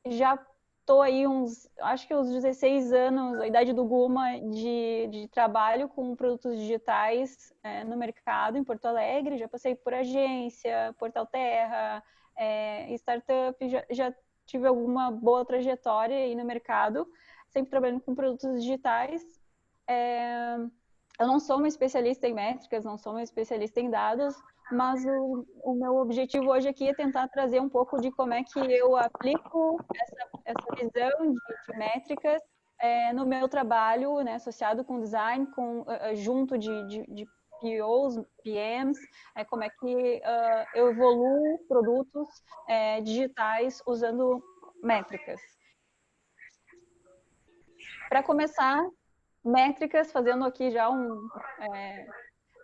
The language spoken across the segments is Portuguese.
já estou aí acho que uns 16 anos, a idade do Guma, de trabalho com produtos digitais no mercado em Porto Alegre. Já passei por agência, Portal Terra, startup, já tive alguma boa trajetória aí no mercado, sempre trabalhando com produtos digitais. Eu não sou uma especialista em métricas, não sou uma especialista em dados, mas o meu objetivo hoje aqui é tentar trazer um pouco de como é que eu aplico essa visão de métricas no meu trabalho, né, associado com design, junto de POs, PMs, como é que eu evoluo produtos digitais usando métricas. Para começar, métricas, fazendo aqui já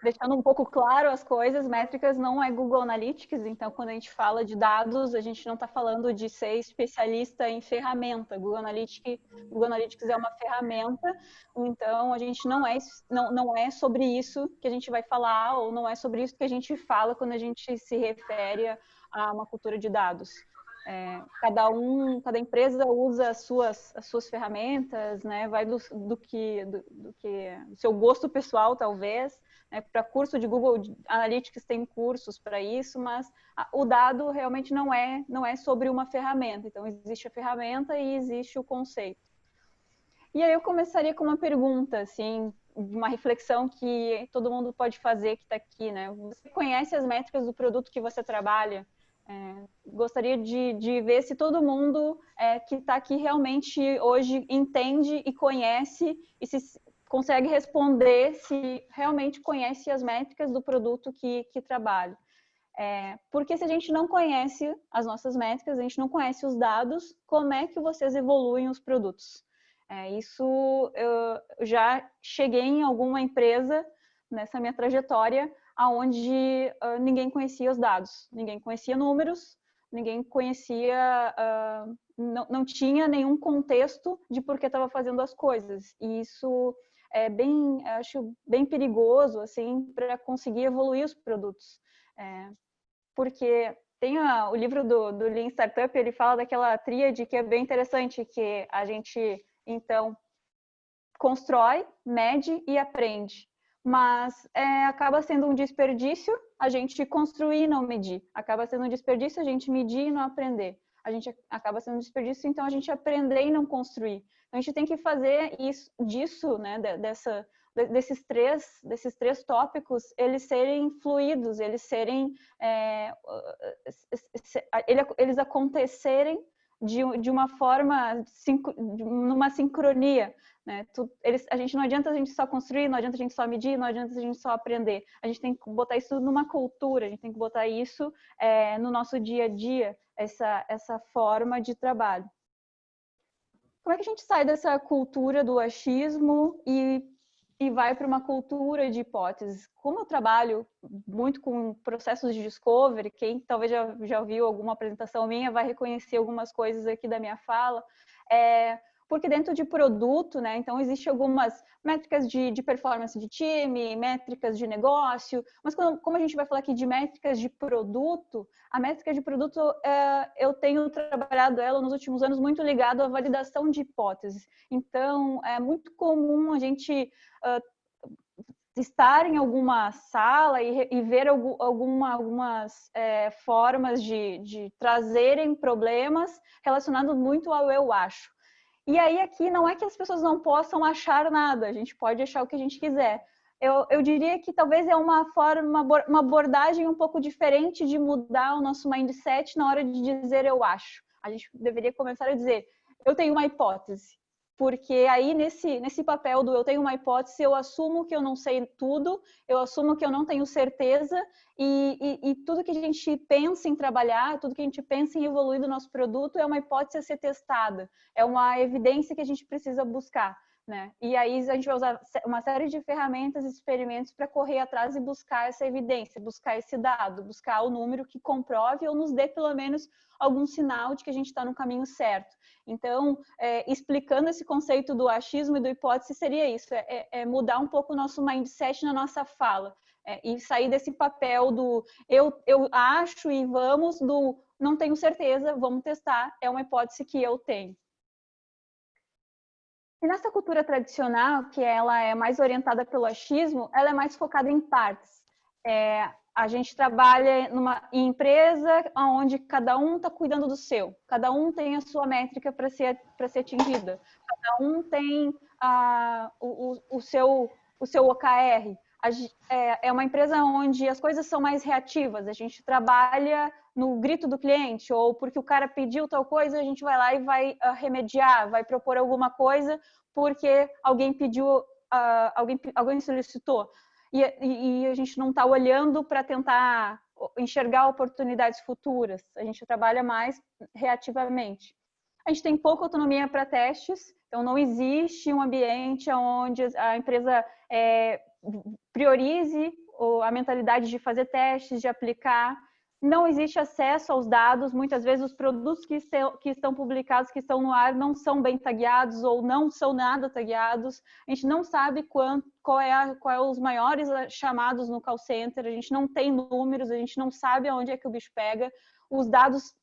deixando um pouco claro as coisas, métricas não é Google Analytics, então quando a gente fala de dados, a gente não está falando de ser especialista em ferramenta. Google Analytics é uma ferramenta, então a gente não é sobre isso que a gente vai falar, ou não é sobre isso que a gente fala quando a gente se refere a uma cultura de dados. Cada empresa usa as suas ferramentas, né? Vai do seu gosto pessoal, talvez. Para curso de Google Analytics tem cursos para isso, mas o dado realmente não é sobre uma ferramenta. Então, existe a ferramenta e existe o conceito. E aí eu começaria com uma pergunta, assim, uma reflexão que todo mundo pode fazer que está aqui, né? Você conhece as métricas do produto que você trabalha? Gostaria de ver se todo mundo que está aqui realmente hoje entende e conhece e se consegue responder se realmente conhece as métricas do produto que trabalha. Porque se a gente não conhece as nossas métricas, a gente não conhece os dados, como é que vocês evoluem os produtos? Isso eu já cheguei em alguma empresa nessa minha trajetória onde ninguém conhecia os dados, ninguém conhecia números, ninguém conhecia, não tinha nenhum contexto de por que estava fazendo as coisas. E isso acho bem perigoso, assim, para conseguir evoluir os produtos. Porque tem o livro do Lean Startup, ele fala daquela tríade que é bem interessante, que a gente, então, constrói, mede e aprende. Mas acaba sendo um desperdício a gente construir e não medir. Acaba sendo um desperdício a gente medir e não aprender. A gente acaba sendo um desperdício, então, a gente aprender e não construir. Então, a gente tem que fazer disso, né, desses três tópicos, eles serem fluidos, eles serem eles acontecerem de uma forma, numa sincronia, né? A gente não adianta a gente só construir, não adianta a gente só medir, não adianta a gente só aprender. A gente tem que botar isso numa cultura, a gente tem que botar isso no nosso dia a dia, essa forma de trabalho. Como é que a gente sai dessa cultura do achismo e vai para uma cultura de hipóteses? Como eu trabalho muito com processos de discovery, quem talvez já viu alguma apresentação minha vai reconhecer algumas coisas aqui da minha fala, porque dentro de produto, né, então existem algumas métricas de performance de time, métricas de negócio, mas como a gente vai falar aqui de métricas de produto, a métrica de produto, eu tenho trabalhado ela nos últimos anos muito ligado à validação de hipóteses. Então, é muito comum a gente estar em alguma sala e ver algumas formas de trazerem problemas relacionados muito ao eu acho. E aí aqui não é que as pessoas não possam achar nada, a gente pode achar o que a gente quiser. Eu diria que talvez é uma abordagem um pouco diferente de mudar o nosso mindset na hora de dizer eu acho. A gente deveria começar a dizer, eu tenho uma hipótese. Porque aí nesse papel do eu tenho uma hipótese, eu assumo que eu não sei tudo, eu assumo que eu não tenho certeza e tudo que a gente pensa em trabalhar, tudo que a gente pensa em evoluir do nosso produto é uma hipótese a ser testada, é uma evidência que a gente precisa buscar, né? E aí a gente vai usar uma série de ferramentas e experimentos para correr atrás e buscar essa evidência, buscar esse dado, buscar o número que comprove ou nos dê pelo menos algum sinal de que a gente está no caminho certo. Então, explicando esse conceito do achismo e do hipótese, seria isso, mudar um pouco o nosso mindset na nossa fala. e sair desse papel do eu acho e vamos, do não tenho certeza, vamos testar, é uma hipótese que eu tenho. E nessa cultura tradicional, que ela é mais orientada pelo achismo, ela é mais focada em partes. A gente trabalha em empresa onde cada um está cuidando do seu, cada um tem a sua métrica para ser atingida, cada um tem o seu OKR. É uma empresa onde as coisas são mais reativas, a gente trabalha no grito do cliente, ou porque o cara pediu tal coisa, a gente vai lá e vai remediar, vai propor alguma coisa porque alguém pediu, alguém solicitou. E a gente não está olhando para tentar enxergar oportunidades futuras, a gente trabalha mais reativamente. A gente tem pouca autonomia para testes, então não existe um ambiente onde a empresa priorize a mentalidade de fazer testes, de aplicar. Não existe acesso aos dados, muitas vezes os produtos que estão publicados, que estão no ar, não são bem tagueados ou não são nada tagueados. A gente não sabe qual é os maiores chamados no call center, a gente não tem números, a gente não sabe aonde é que o bicho pega. Os dados,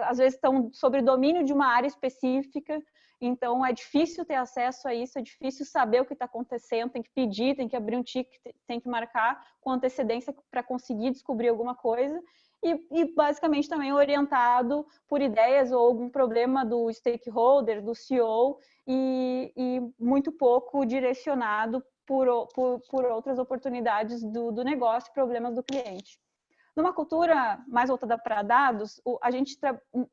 às vezes, estão sobre domínio de uma área específica, então é difícil ter acesso a isso, é difícil saber o que está acontecendo, tem que pedir, tem que abrir um ticket, tem que marcar com antecedência para conseguir descobrir alguma coisa. E basicamente também orientado por ideias ou algum problema do stakeholder, do CEO, e muito pouco direcionado por outras oportunidades do negócio, problemas do cliente. Numa cultura mais voltada para dados,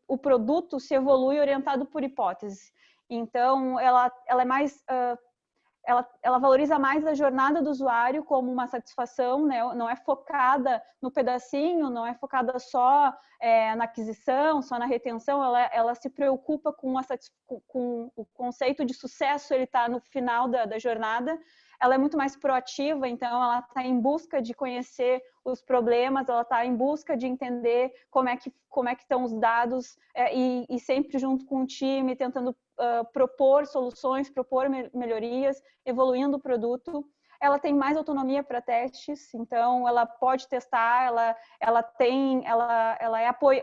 o produto se evolui orientado por hipóteses. Então, ela é mais, ela valoriza mais a jornada do usuário como uma satisfação, né? Não é focada no pedacinho, não é focada só na aquisição, só na retenção, ela se preocupa com o conceito de sucesso, ele está no final da jornada. Ela é muito mais proativa, então ela está em busca de conhecer os problemas, ela está em busca de entender como é que estão os dados e sempre junto com o time, tentando propor soluções, propor melhorias, evoluindo o produto. Ela tem mais autonomia para testes, então ela pode testar,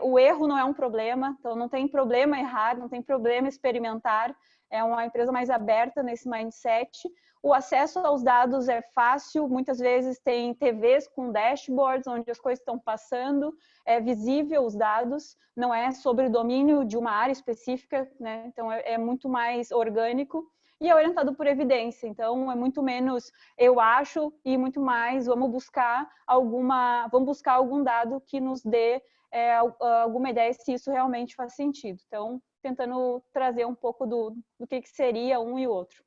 o erro não é um problema, então não tem problema errar, não tem problema experimentar, é uma empresa mais aberta nesse mindset. O acesso aos dados é fácil, muitas vezes tem TVs com dashboards onde as coisas estão passando, é visível os dados, não é sobre o domínio de uma área específica, né? Então é muito mais orgânico e é orientado por evidência, então é muito menos eu acho e muito mais vamos buscar algum dado que nos dê alguma ideia se isso realmente faz sentido. Então, tentando trazer um pouco do que seria um e o outro.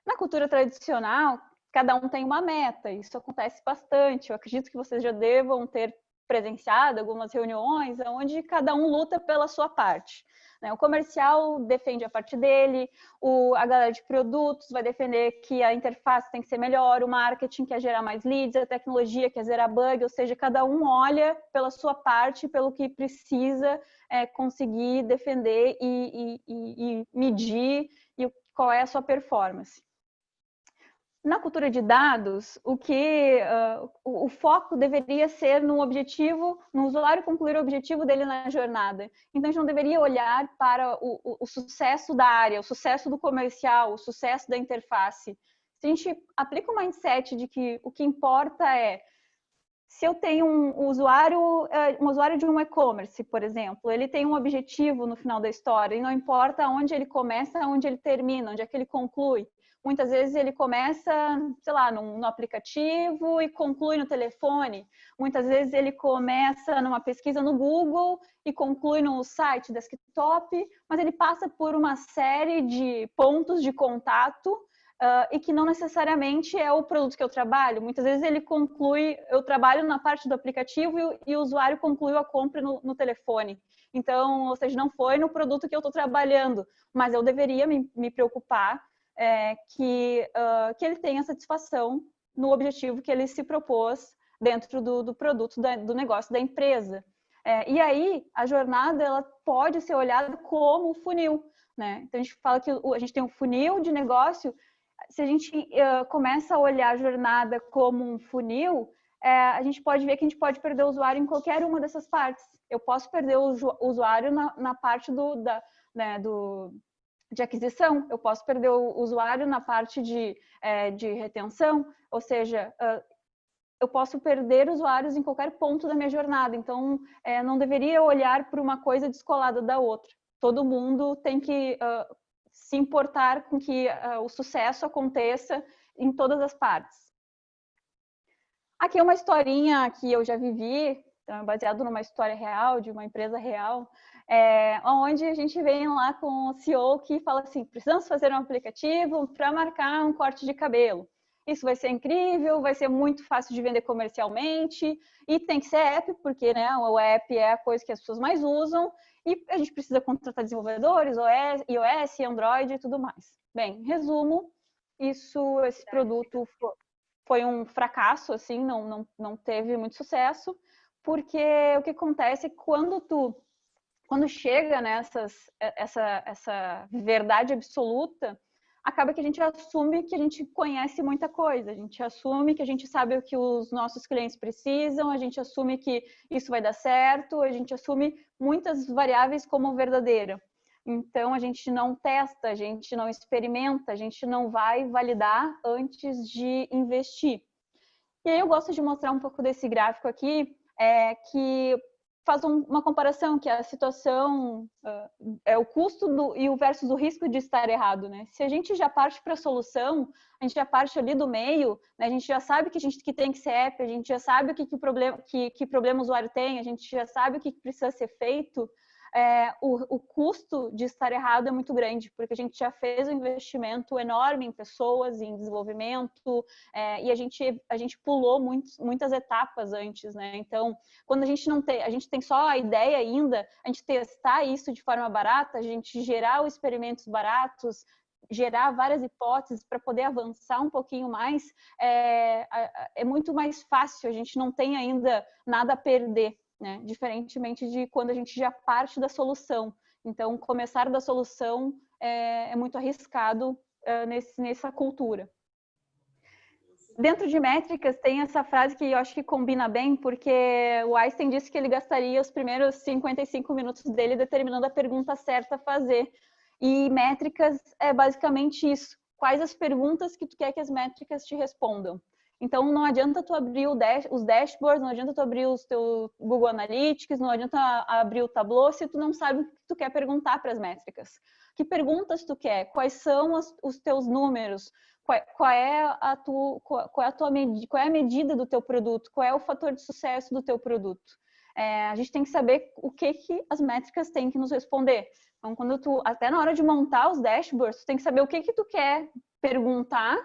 Na cultura tradicional, cada um tem uma meta, isso acontece bastante. Eu acredito que vocês já devam ter presenciado algumas reuniões onde cada um luta pela sua parte. O comercial defende a parte dele, a galera de produtos vai defender que a interface tem que ser melhor, o marketing quer gerar mais leads, a tecnologia quer zerar bug, ou seja, cada um olha pela sua parte, pelo que precisa conseguir defender e medir e qual é a sua performance. Na cultura de dados, o foco deveria ser no objetivo, no usuário concluir o objetivo dele na jornada. Então, a gente não deveria olhar para o sucesso da área, o sucesso do comercial, o sucesso da interface. Se a gente aplica o mindset de que o que importa é se eu tenho um usuário de um e-commerce, por exemplo, ele tem um objetivo no final da história, e não importa onde ele começa, onde ele termina, onde é que ele conclui. Muitas vezes ele começa, sei lá, no aplicativo e conclui no telefone. Muitas vezes ele começa numa pesquisa no Google e conclui no site desktop, mas ele passa por uma série de pontos de contato e que não necessariamente é o produto que eu trabalho. Muitas vezes ele conclui, eu trabalho na parte do aplicativo e o usuário concluiu a compra no telefone. Então, ou seja, não foi no produto que eu estou trabalhando, mas eu deveria me preocupar que ele tenha satisfação no objetivo que ele se propôs dentro do produto, do negócio da empresa. E aí, a jornada ela pode ser olhada como funil, né? Então, a gente fala que a gente tem um funil de negócio se a gente começa a olhar a jornada como um funil, a gente pode ver que a gente pode perder o usuário em qualquer uma dessas partes. Eu posso perder o usuário na parte de aquisição, eu posso perder o usuário na parte de retenção, ou seja, eu posso perder usuários em qualquer ponto da minha jornada. Então, não deveria olhar para uma coisa descolada da outra. Todo mundo tem que se importar com que o sucesso aconteça em todas as partes. Aqui é uma historinha que eu já vivi, baseado numa história real, de uma empresa real, onde a gente vem lá com o CEO que fala assim, precisamos fazer um aplicativo para marcar um corte de cabelo. Isso vai ser incrível, vai ser muito fácil de vender comercialmente, e tem que ser app, porque né, o app é a coisa que as pessoas mais usam, e a gente precisa contratar desenvolvedores, iOS, Android e tudo mais. Bem, resumo, esse produto foi um fracasso, assim, não teve muito sucesso, porque o que acontece é que quando chega essa verdade absoluta, acaba que a gente assume que a gente conhece muita coisa, a gente assume que a gente sabe o que os nossos clientes precisam, a gente assume que isso vai dar certo, a gente assume muitas variáveis como verdadeira. Então, a gente não testa, a gente não experimenta, a gente não vai validar antes de investir. E aí eu gosto de mostrar um pouco desse gráfico aqui, que faz uma comparação, que é a situação, é o custo e o versus o risco de estar errado, né? Se a gente já parte para a solução, a gente já parte ali do meio, né? A gente já sabe que tem que ser app, a gente já sabe que problema o usuário tem, a gente já sabe o que precisa ser feito, o custo de estar errado é muito grande, porque a gente já fez um investimento enorme em pessoas, em desenvolvimento, e a gente pulou muitas etapas antes, né? Então, quando a gente tem só a ideia ainda, a gente testar isso de forma barata, a gente gerar os experimentos baratos, gerar várias hipóteses para poder avançar um pouquinho mais, é muito mais fácil, a gente não tem ainda nada a perder, né? Diferentemente de quando a gente já parte da solução. Então, começar da solução é muito arriscado nessa cultura. Dentro de métricas, tem essa frase que eu acho que combina bem, porque o Einstein disse que ele gastaria os primeiros 55 minutos dele determinando a pergunta certa a fazer. E métricas é basicamente isso. Quais as perguntas que tu quer que as métricas te respondam? Então, não adianta tu abrir os dashboards, não adianta tu abrir os teus Google Analytics, não adianta abrir o Tableau se tu não sabe o que tu quer perguntar para as métricas. Que perguntas tu quer? Quais são os teus números? Qual é a medida do teu produto? Qual é o fator de sucesso do teu produto? A gente tem que saber o que as métricas têm que nos responder. Então, até na hora de montar os dashboards, tu tem que saber o que tu quer perguntar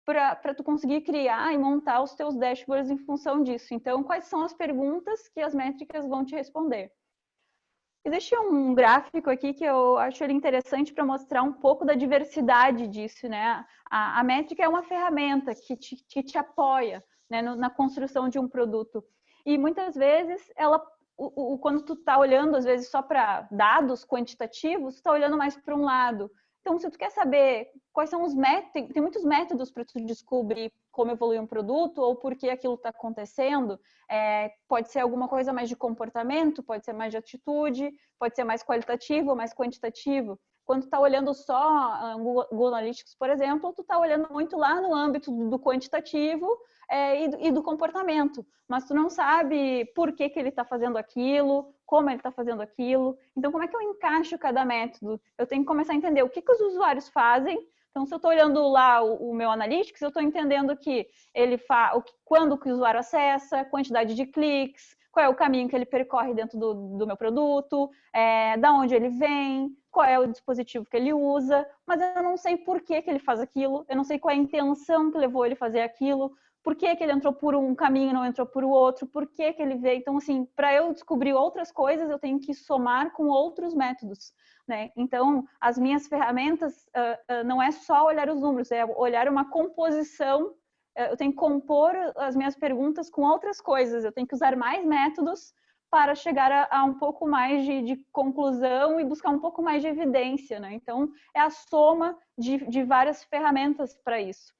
para tu conseguir criar e montar os teus dashboards em função disso. Então, quais são as perguntas que as métricas vão te responder? Existe um gráfico aqui que eu acho ele interessante para mostrar um pouco da diversidade disso, né? A métrica é uma ferramenta que te apoia, né, na construção de um produto. E muitas vezes quando tu está olhando, às vezes, só para dados quantitativos, tu está olhando mais para um lado. Então, se tu quer saber quais são os métodos, tem muitos métodos para tu descobrir como evoluir um produto ou por que aquilo está acontecendo. Pode ser alguma coisa mais de comportamento, pode ser mais de atitude, pode ser mais qualitativo ou mais quantitativo. Quando tu está olhando só Google Analytics, por exemplo, tu está olhando muito lá no âmbito do quantitativo e do comportamento, mas tu não sabe por que ele está fazendo aquilo, como ele está fazendo aquilo. Então, como é que eu encaixo cada método? Eu tenho que começar a entender o que os usuários fazem. Então, se eu estou olhando lá o meu Analytics, eu estou entendendo que quando que o usuário acessa, quantidade de cliques, qual é o caminho que ele percorre dentro do meu produto, da onde ele vem, qual é o dispositivo que ele usa, mas eu não sei por que ele faz aquilo, eu não sei qual é a intenção que levou ele a fazer aquilo, por que ele entrou por um caminho e não entrou por outro, por que ele veio. Então, assim, para eu descobrir outras coisas, eu tenho que somar com outros métodos, né? Então, as minhas ferramentas não é só olhar os números, é olhar uma composição. Eu tenho que compor as minhas perguntas com outras coisas, eu tenho que usar mais métodos para chegar a um pouco mais de conclusão e buscar um pouco mais de evidência, né? Então, é a soma de várias ferramentas para isso.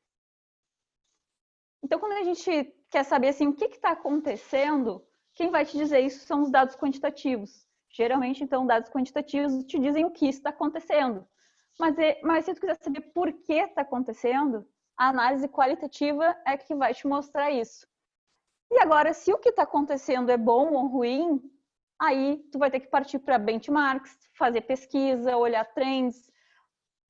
Então, quando a gente quer saber assim, o que está acontecendo, quem vai te dizer isso são os dados quantitativos. Geralmente, então, dados quantitativos te dizem o que está acontecendo. Mas se tu quiser saber por que está acontecendo, a análise qualitativa é que vai te mostrar isso. E agora, se o que está acontecendo é bom ou ruim, aí tu vai ter que partir para benchmarks, fazer pesquisa, olhar trends.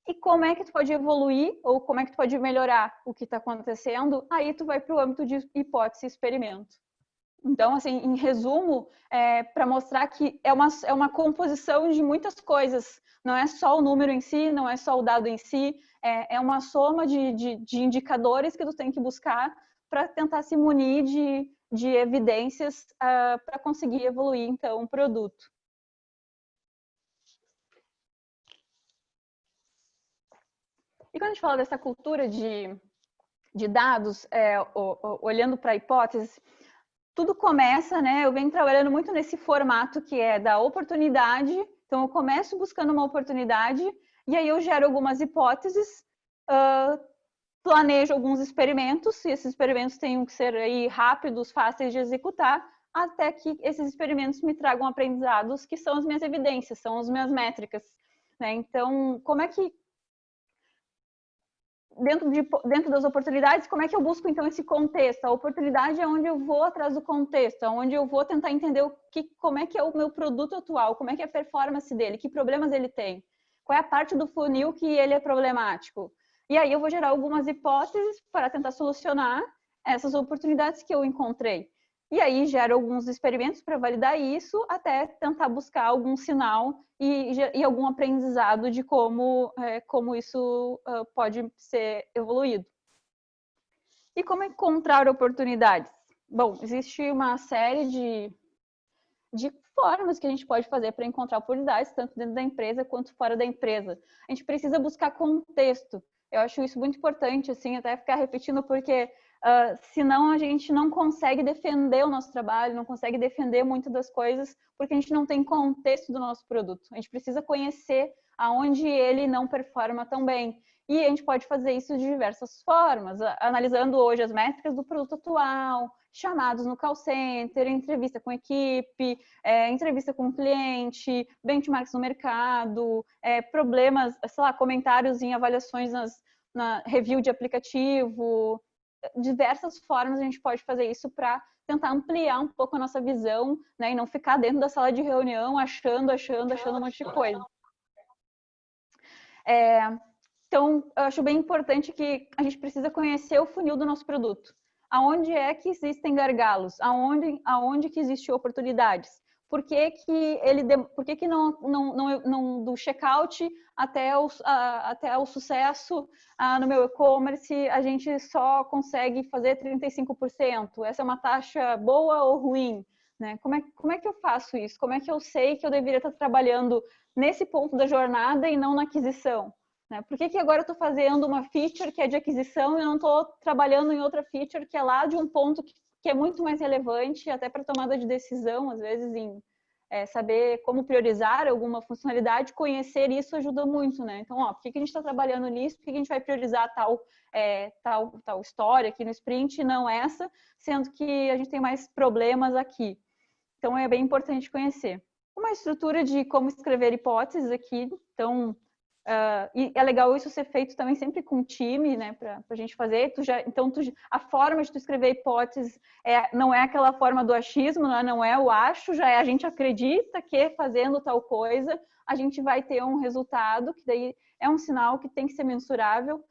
E como é que tu pode evoluir ou como é que tu pode melhorar o que está acontecendo? Aí tu vai para o âmbito de hipótese e experimento. Então, assim, em resumo, para mostrar que é uma composição de muitas coisas. Não é só o número em si, não é só o dado em si, é uma soma de indicadores que tu tem que buscar para tentar se munir de evidências para conseguir evoluir, então, o produto. E quando a gente fala dessa cultura de dados, olhando para a hipótese, tudo começa, né? Eu venho trabalhando muito nesse formato que é da oportunidade. Então, eu começo buscando uma oportunidade e aí eu gero algumas hipóteses, planejo alguns experimentos, e esses experimentos têm que ser aí rápidos, fáceis de executar, até que esses experimentos me tragam aprendizados que são as minhas evidências, são as minhas métricas, né? Então, como é que dentro das oportunidades, como é que eu busco, então, esse contexto? A oportunidade é onde eu vou atrás do contexto, onde eu vou tentar entender como é que é o meu produto atual, como é que é a performance dele, que problemas ele tem, qual é a parte do funil que ele é problemático. E aí eu vou gerar algumas hipóteses para tentar solucionar essas oportunidades que eu encontrei. E aí gero alguns experimentos para validar isso, até tentar buscar algum sinal e algum aprendizado de como isso pode ser evoluído. E como encontrar oportunidades? Bom, existe uma série de formas que a gente pode fazer para encontrar oportunidades, tanto dentro da empresa quanto fora da empresa. A gente precisa buscar contexto. Eu acho isso muito importante, assim, até ficar repetindo, porque senão a gente não consegue defender o nosso trabalho, não consegue defender muitas das coisas, porque a gente não tem contexto do nosso produto. A gente precisa conhecer aonde ele não performa tão bem. E a gente pode fazer isso de diversas formas, analisando hoje as métricas do produto atual, chamados no call center, entrevista com equipe, entrevista com cliente, benchmarks no mercado, problemas, sei lá, comentários em avaliações na review de aplicativo. Diversas formas a gente pode fazer isso para tentar ampliar um pouco a nossa visão, né, e não ficar dentro da sala de reunião achando um monte de coisa. Então, eu acho bem importante que a gente precisa conhecer o funil do nosso produto. Aonde é que existem gargalos? Aonde que existem oportunidades? Por que que não do checkout até o sucesso no meu e-commerce a gente só consegue fazer 35%? Essa é uma taxa boa ou ruim? Né? Como é que eu faço isso? Como é que eu sei que eu deveria estar trabalhando nesse ponto da jornada e não na aquisição? Por que agora eu estou fazendo uma feature que é de aquisição e não estou trabalhando em outra feature que é lá de um ponto que é muito mais relevante, até para tomada de decisão, às vezes, em saber como priorizar alguma funcionalidade, conhecer isso ajuda muito, né? Então, por que a gente está trabalhando nisso? Por que a gente vai priorizar tal história aqui no sprint e não essa, sendo que a gente tem mais problemas aqui? Então, é bem importante conhecer. Uma estrutura de como escrever hipóteses aqui, então... e é legal isso ser feito também sempre com um time, né, para a gente fazer. A forma de tu escrever hipóteses não é aquela forma do achismo, não é o acho, já é a gente acredita que fazendo tal coisa a gente vai ter um resultado, que daí é um sinal que tem que ser mensurável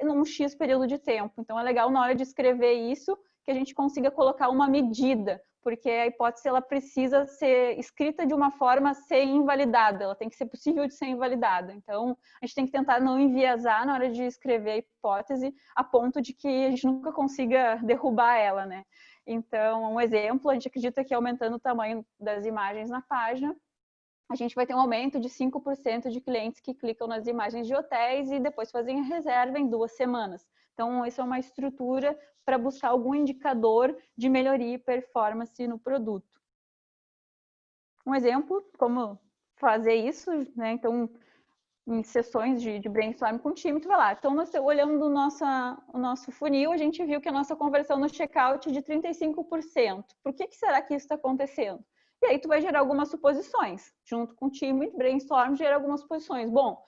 num X período de tempo. Então é legal na hora de escrever isso que a gente consiga colocar uma medida, porque a hipótese ela precisa ser escrita de uma forma a ser invalidada, ela tem que ser possível de ser invalidada. Então, a gente tem que tentar não enviesar na hora de escrever a hipótese a ponto de que a gente nunca consiga derrubar ela, né? Então, um exemplo, a gente acredita que aumentando o tamanho das imagens na página, a gente vai ter um aumento de 5% de clientes que clicam nas imagens de hotéis e depois fazem a reserva em 2 semanas. Então, isso é uma estrutura para buscar algum indicador de melhoria e performance no produto. um exemplo como fazer isso, né? Então, em sessões de brainstorm com o time, tu vai lá. Então, olhando o nosso funil, a gente viu que a nossa conversão no checkout é de 35%. Por que será que isso está acontecendo? E aí tu vai gerar algumas suposições. Junto com o time, brainstorm, gera algumas suposições. Bom,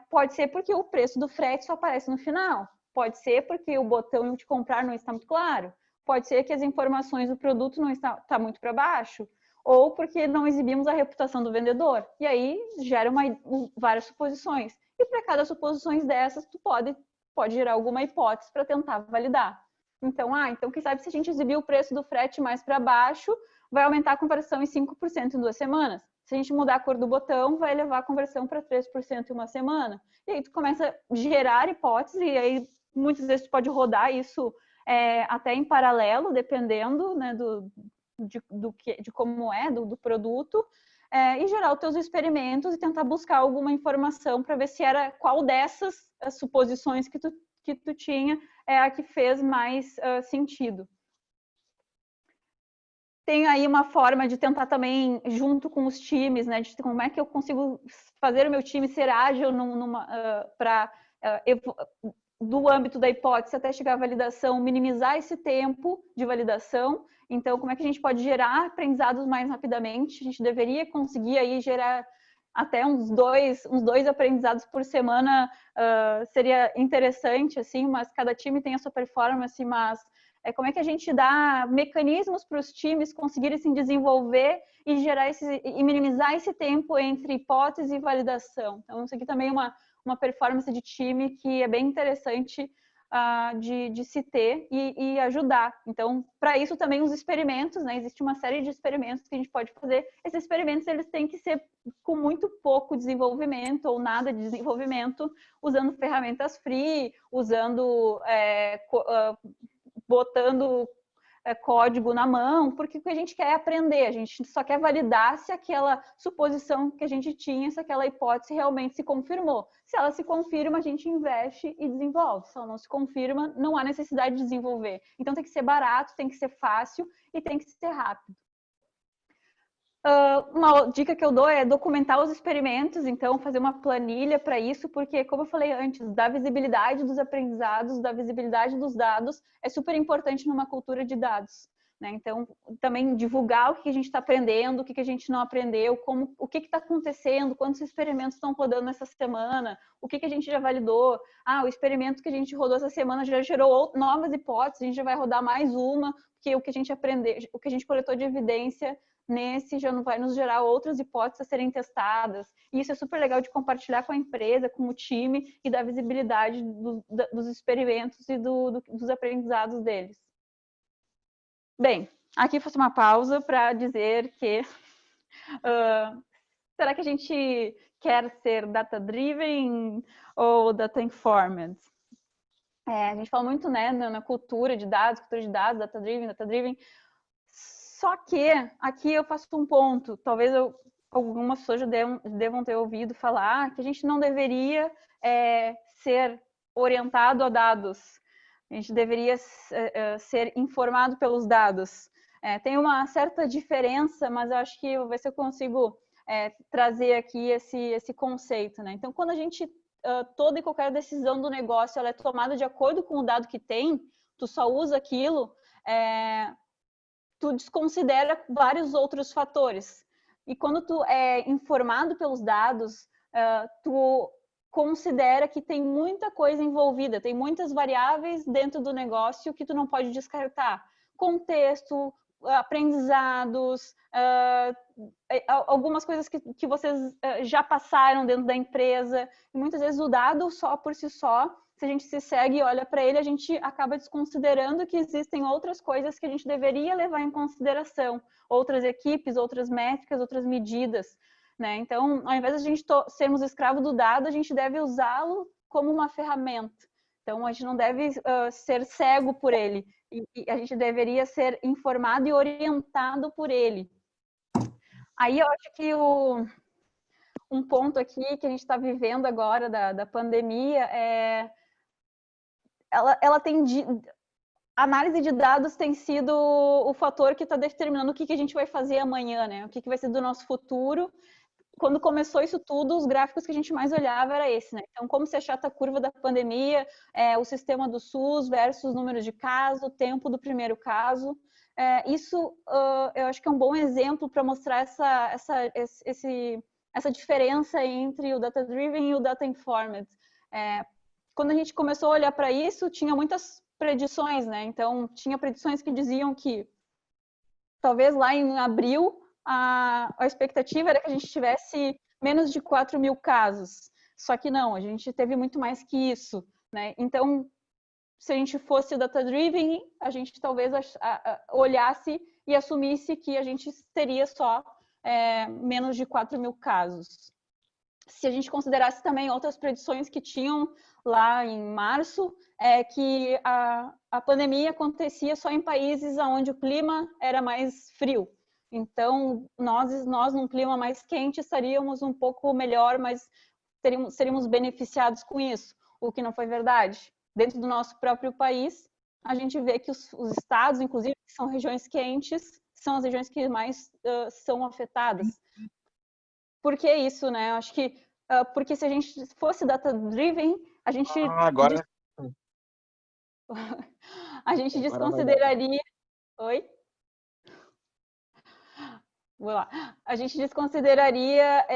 pode ser porque o preço do frete só aparece no final. Pode ser porque o botão de comprar não está muito claro. Pode ser que as informações do produto não está muito para baixo. Ou porque não exibimos a reputação do vendedor. E aí gera várias suposições. E para cada suposição dessas, tu pode gerar alguma hipótese para tentar validar. Então, quem sabe se a gente exibir o preço do frete mais para baixo, vai aumentar a conversão em 5% em 2 semanas. Se a gente mudar a cor do botão, vai levar a conversão para 3% em uma semana. E aí tu começa a gerar hipóteses, e aí muitas vezes tu pode rodar isso até em paralelo, dependendo, né, de como é, do produto, e gerar os teus experimentos e tentar buscar alguma informação para ver se era qual dessas suposições que tu tinha é a que fez mais sentido. Tem aí uma forma de tentar também, junto com os times, né, de como é que eu consigo fazer o meu time ser ágil para do âmbito da hipótese até chegar à validação, minimizar esse tempo de validação. Então, como é que a gente pode gerar aprendizados mais rapidamente? A gente deveria conseguir aí gerar até uns dois aprendizados por semana, seria interessante, assim, mas cada time tem a sua performance, mas como é que a gente dá mecanismos para os times conseguirem se desenvolver e e minimizar esse tempo entre hipótese e validação. Então, isso aqui também é uma performance de time que é bem interessante de se ter e ajudar. Então, para isso também os experimentos, né? Existe uma série de experimentos que a gente pode fazer. Esses experimentos, eles têm que ser com muito pouco desenvolvimento ou nada de desenvolvimento, usando ferramentas free, botando código na mão, porque o que a gente quer é aprender, a gente só quer validar se aquela suposição que a gente tinha, se aquela hipótese realmente se confirmou. Se ela se confirma, a gente investe e desenvolve. Se ela não se confirma, não há necessidade de desenvolver. Então tem que ser barato, tem que ser fácil e tem que ser rápido. Uma dica que eu dou é documentar os experimentos, então fazer uma planilha para isso, porque, como eu falei antes, da visibilidade dos aprendizados, da visibilidade dos dados, é super importante numa cultura de dados. Né? Então, também divulgar o que a gente está aprendendo, o que a gente não aprendeu, o que está acontecendo, quantos experimentos estão rodando essa semana, o que a gente já validou. O experimento que a gente rodou essa semana já gerou novas hipóteses, a gente já vai rodar mais uma, porque o que a gente aprendeu, o que a gente coletou de evidência nesse já não vai nos gerar outras hipóteses a serem testadas. E isso é super legal de compartilhar com a empresa, com o time e dar visibilidade dos experimentos e dos aprendizados deles. Bem, aqui faço uma pausa para dizer que será que a gente quer ser data-driven ou data-informed? A gente fala muito, né, na cultura de dados, data-driven, data-driven. Só que aqui eu faço um ponto, talvez algumas pessoas já devam ter ouvido falar que a gente não deveria ser orientado a dados, a gente deveria ser informado pelos dados. Tem uma certa diferença, mas eu acho que eu vou ver se eu consigo trazer aqui esse conceito. Né? Então, quando a gente, toda e qualquer decisão do negócio ela é tomada de acordo com o dado que tem, tu só usa aquilo, tu desconsidera vários outros fatores. E quando tu é informado pelos dados, tu considera que tem muita coisa envolvida, tem muitas variáveis dentro do negócio que tu não pode descartar. Contexto, aprendizados, algumas coisas que vocês já passaram dentro da empresa. E muitas vezes o dado só por si só, se a gente se segue e olha para ele, a gente acaba desconsiderando que existem outras coisas que a gente deveria levar em consideração, outras equipes, outras métricas, outras medidas. Né? Então, ao invés de a gente sermos escravo do dado, a gente deve usá-lo como uma ferramenta. Então, a gente não deve ser cego por ele, e a gente deveria ser informado e orientado por ele. Aí eu acho que um ponto aqui que a gente está vivendo agora da pandemia ela tem análise de dados tem sido o fator que está determinando o que a gente vai fazer amanhã, né? O que vai ser do nosso futuro. Quando começou isso tudo, os gráficos que a gente mais olhava era esse, né? Então, como se achata a curva da pandemia, o sistema do SUS versus número de casos, tempo do primeiro caso. Isso, eu acho que é um bom exemplo para mostrar essa diferença entre o data-driven e o data-informed. Quando a gente começou a olhar para isso, tinha muitas predições, né? Então, tinha predições que diziam que talvez lá em abril a expectativa era que a gente tivesse menos de 4 mil casos. Só que não, a gente teve muito mais que isso, né? Então, se a gente fosse data-driven, a gente talvez olhasse e assumisse que a gente teria só menos de 4 mil casos. Se a gente considerasse também outras predições que tinham lá em março, que a pandemia acontecia só em países onde o clima era mais frio. Então, nós num clima mais quente estaríamos um pouco melhor, mas seríamos beneficiados com isso, o que não foi verdade. Dentro do nosso próprio país, a gente vê que os estados, inclusive, que são regiões quentes, são as regiões que mais são afetadas. Por que isso, né? Acho que porque se a gente fosse data-driven, a gente agora a gente agora vai dar. desconsideraria. Oi? Vou lá. A gente desconsideraria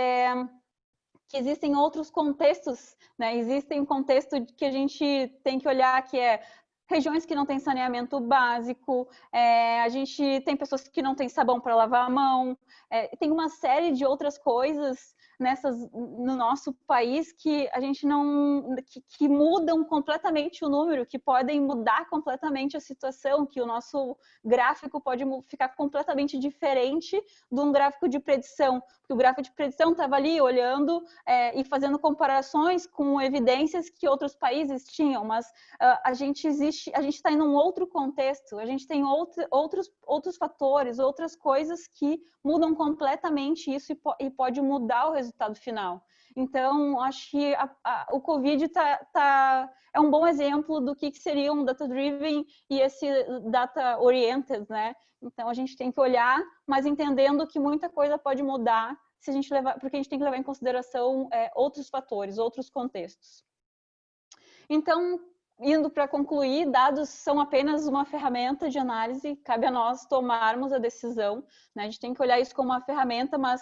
que existem outros contextos, né? Existem um contexto que a gente tem que olhar, que é regiões que não têm saneamento básico, a gente tem pessoas que não têm sabão para lavar a mão, tem uma série de outras coisas no nosso país que a gente não que mudam completamente o número, que podem mudar completamente a situação, que o nosso gráfico pode ficar completamente diferente de um gráfico de predição, porque o gráfico de predição estava ali olhando e fazendo comparações com evidências que outros países tinham, mas a gente está em um outro contexto, a gente tem outros fatores, outras coisas que mudam completamente isso e pode mudar o resultado final. Então, acho que o Covid é um bom exemplo do que seria um data-driven e esse data-oriented, né? Então, a gente tem que olhar, mas entendendo que muita coisa pode mudar se a gente porque a gente tem que levar em consideração outros fatores, outros contextos. Então, indo para concluir, dados são apenas uma ferramenta de análise, cabe a nós tomarmos a decisão, né? A gente tem que olhar isso como uma ferramenta, mas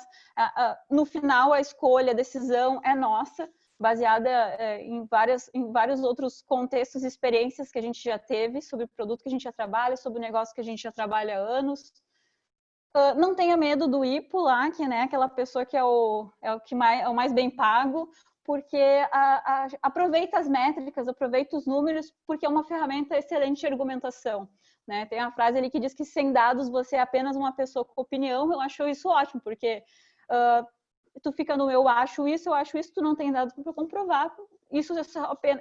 no final a escolha, a decisão é nossa, baseada em vários outros contextos e experiências que a gente já teve sobre o produto que a gente já trabalha, sobre o negócio que a gente já trabalha há anos. Não tenha medo do IPO lá, que né, aquela pessoa que é o mais bem pago, porque aproveita as métricas, aproveita os números, porque é uma ferramenta excelente de argumentação. Né? Tem a frase ali que diz que sem dados você é apenas uma pessoa com opinião. Eu acho isso ótimo, porque tu fica no eu acho isso, tu não tem dados para comprovar. Isso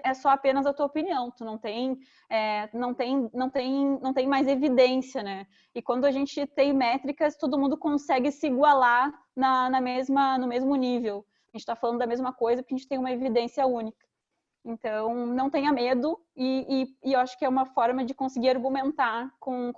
é só apenas a tua opinião, tu não tem mais evidência, né? E quando a gente tem métricas, todo mundo consegue se igualar no mesmo nível. A gente está falando da mesma coisa porque a gente tem uma evidência única. Então, não tenha medo e eu acho que é uma forma de conseguir argumentar com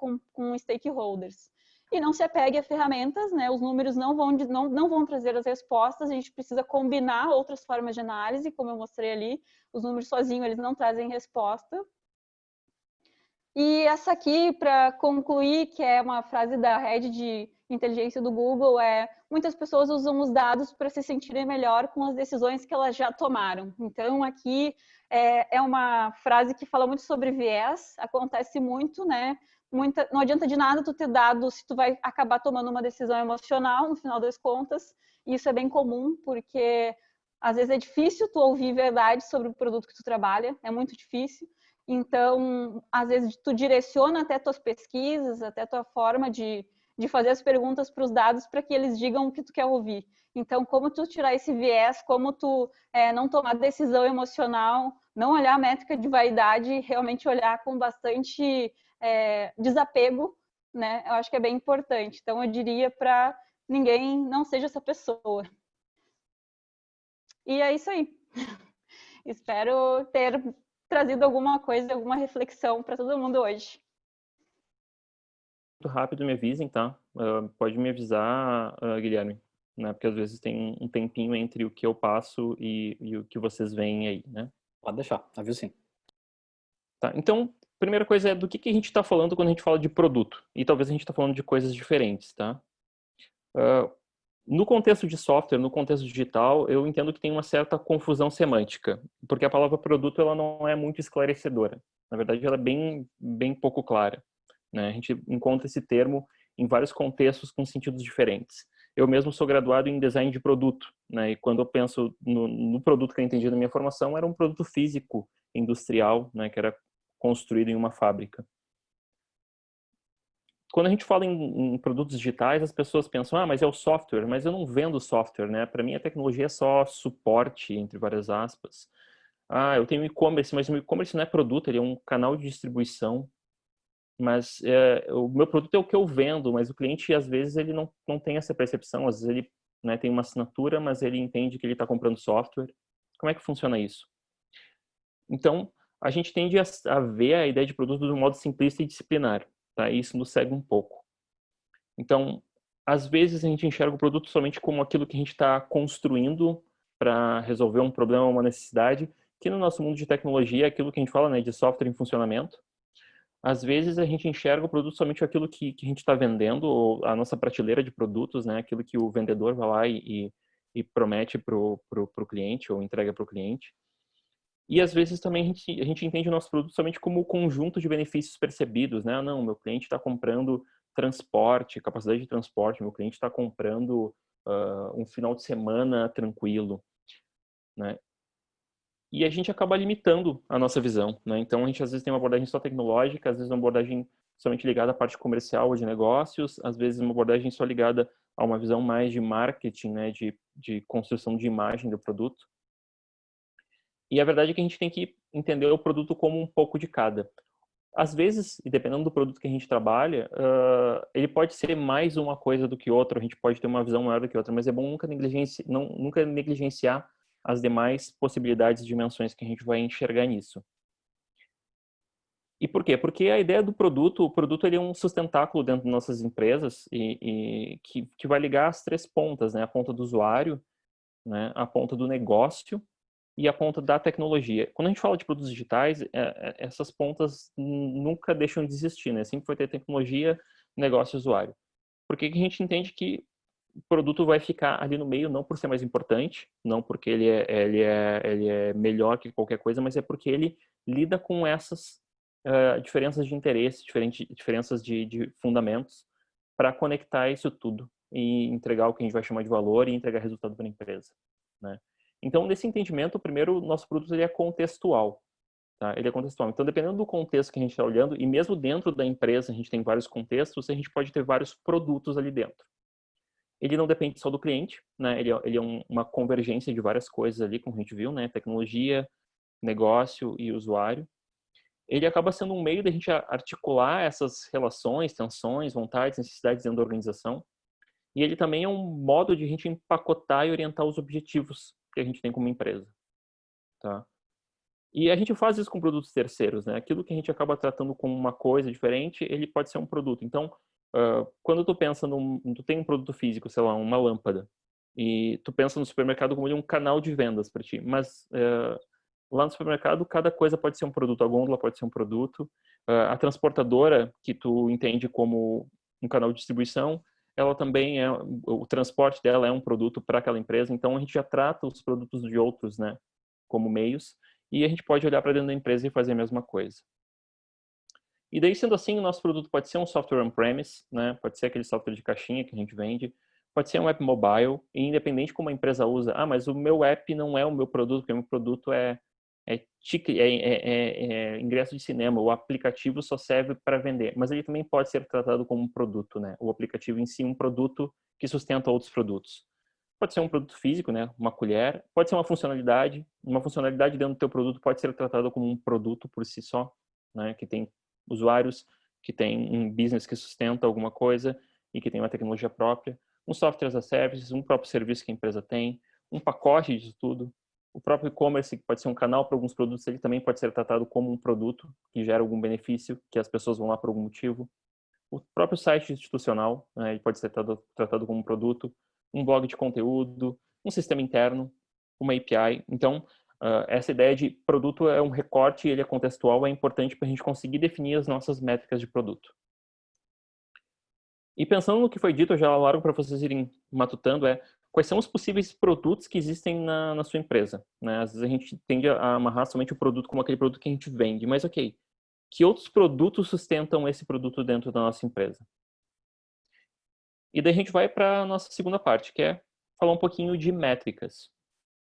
stakeholders. E não se apegue a ferramentas, né? Os números não vão trazer as respostas, a gente precisa combinar outras formas de análise, como eu mostrei ali. Os números sozinhos, eles não trazem resposta. E essa aqui, para concluir, que é uma frase da rede de inteligência do Google, muitas pessoas usam os dados para se sentirem melhor com as decisões que elas já tomaram. Então, aqui é uma frase que fala muito sobre viés, acontece muito, né? Não adianta de nada tu ter dados se tu vai acabar tomando uma decisão emocional, no final das contas. E isso é bem comum, porque às vezes é difícil tu ouvir verdade sobre o produto que tu trabalha, é muito difícil. Então, às vezes, tu direciona até tuas pesquisas, até tua forma de fazer as perguntas para os dados para que eles digam o que tu quer ouvir. Então, como tu tirar esse viés, como tu não tomar decisão emocional, não olhar a métrica de vaidade, realmente olhar com bastante desapego, né? Eu acho que é bem importante. Então, eu diria para ninguém não seja essa pessoa. E é isso aí. Espero ter trazido alguma coisa, alguma reflexão para todo mundo hoje. rápido, me avisem, tá? Pode me avisar, Guilherme, né? Porque às vezes tem um tempinho entre o que eu passo e o que vocês veem aí, né? Pode deixar, aviso sim. Tá, então, primeira coisa é do que a gente está falando quando a gente fala de produto. E talvez a gente está falando de coisas diferentes, tá? No contexto de software, no contexto digital, eu entendo que tem uma certa confusão semântica, porque a palavra produto ela não é muito esclarecedora. Na verdade, ela é bem pouco clara, né? A gente encontra esse termo em vários contextos com sentidos diferentes. Eu mesmo sou graduado em design de produto, né? E quando eu penso no produto que eu entendi na minha formação, era um produto físico, industrial, né? Que era construído em uma fábrica. Quando a gente fala em produtos digitais, as pessoas pensam, mas é o software, mas eu não vendo software, né? Para mim a tecnologia é só suporte, entre várias aspas. Eu tenho e-commerce, mas o e-commerce não é produto, ele é um canal de distribuição. Mas o meu produto é o que eu vendo, mas o cliente às vezes ele não tem essa percepção, às vezes ele, né, tem uma assinatura, mas ele entende que ele está comprando software. Como é que funciona isso? Então, a gente tende a ver a ideia de produto de um modo simplista e disciplinar, tá? E isso nos cega um pouco. Então, às vezes a gente enxerga o produto somente como aquilo que a gente está construindo para resolver um problema ou uma necessidade, que no nosso mundo de tecnologia é aquilo que a gente fala, né, de software em funcionamento. Às vezes a gente enxerga o produto somente aquilo que a gente está vendendo, ou a nossa prateleira de produtos, né, aquilo que o vendedor vai lá e promete para o cliente ou entrega para o cliente. E às vezes também a gente entende o nosso produto somente como o conjunto de benefícios percebidos, né? Não, meu cliente está comprando transporte, capacidade de transporte, meu cliente está comprando um final de semana tranquilo, né? E a gente acaba limitando a nossa visão, né? Então a gente às vezes tem uma abordagem só tecnológica, às vezes uma abordagem somente ligada à parte comercial ou de negócios, às vezes uma abordagem só ligada a uma visão mais de marketing, né? De construção de imagem do produto. E a verdade é que a gente tem que entender o produto como um pouco de cada. Às vezes, e dependendo do produto que a gente trabalha, ele pode ser mais uma coisa do que outra, a gente pode ter uma visão maior do que outra, mas é bom nunca negligenciar as demais possibilidades e dimensões que a gente vai enxergar nisso. E por quê? Porque a ideia do produto, o produto ele é um sustentáculo dentro de nossas empresas e que vai ligar as três pontas, né? A ponta do usuário, né? A ponta do negócio e a ponta da tecnologia. Quando a gente fala de produtos digitais, essas pontas nunca deixam de existir, né? Sempre vai ter tecnologia, negócio e usuário. Por que a gente entende que o produto vai ficar ali no meio, não por ser mais importante, não porque ele é melhor que qualquer coisa, mas é porque ele lida com essas diferenças de interesse, diferenças de fundamentos, para conectar isso tudo e entregar o que a gente vai chamar de valor e entregar resultado para a empresa, né? Então, nesse entendimento, primeiro, o nosso produto ele é contextual, tá? Ele é contextual. Então, dependendo do contexto que a gente está olhando, e mesmo dentro da empresa a gente tem vários contextos, a gente pode ter vários produtos ali dentro. Ele não depende só do cliente, né? Ele é uma convergência de várias coisas ali, como a gente viu, né? Tecnologia, negócio e usuário. Ele acaba sendo um meio da gente articular essas relações, tensões, vontades, necessidades dentro da organização. E ele também é um modo de a gente empacotar e orientar os objetivos que a gente tem como empresa, tá? E a gente faz isso com produtos terceiros, né? Aquilo que a gente acaba tratando como uma coisa diferente, ele pode ser um produto. Então, quando tu pensa tu tem um produto físico, sei lá, uma lâmpada, e tu pensa no supermercado como um canal de vendas para ti, mas lá no supermercado cada coisa pode ser um produto, a gôndola pode ser um produto, a transportadora que tu entende como um canal de distribuição, ela também o transporte dela é um produto para aquela empresa, então a gente já trata os produtos de outros, né, como meios, e a gente pode olhar para dentro da empresa e fazer a mesma coisa. E daí, sendo assim, o nosso produto pode ser um software on-premise, né? Pode ser aquele software de caixinha que a gente vende, pode ser um app mobile, e independente como a empresa usa, mas o meu app não é o meu produto, porque o meu produto é ingresso de cinema, o aplicativo só serve para vender, mas ele também pode ser tratado como um produto, né? O aplicativo em si, um produto que sustenta outros produtos. Pode ser um produto físico, né? Uma colher, pode ser uma funcionalidade dentro do teu produto pode ser tratada como um produto por si só, né? Que tem usuários, que tem um business que sustenta alguma coisa e que tem uma tecnologia própria, um software as a service, um próprio serviço que a empresa tem, um pacote disso tudo. O próprio e-commerce, que pode ser um canal para alguns produtos, ele também pode ser tratado como um produto que gera algum benefício, que as pessoas vão lá por algum motivo. o próprio site institucional, né, ele pode ser tratado como um produto, um blog de conteúdo, um sistema interno, uma API. Então, essa ideia de produto é um recorte, ele é contextual, é importante para a gente conseguir definir as nossas métricas de produto. E pensando no que foi dito, eu já largo para vocês irem matutando, quais são os possíveis produtos que existem na sua empresa, né? Às vezes a gente tende a amarrar somente o produto como aquele produto que a gente vende, mas ok, que outros produtos sustentam esse produto dentro da nossa empresa? E daí a gente vai para a nossa segunda parte, que é falar um pouquinho de métricas,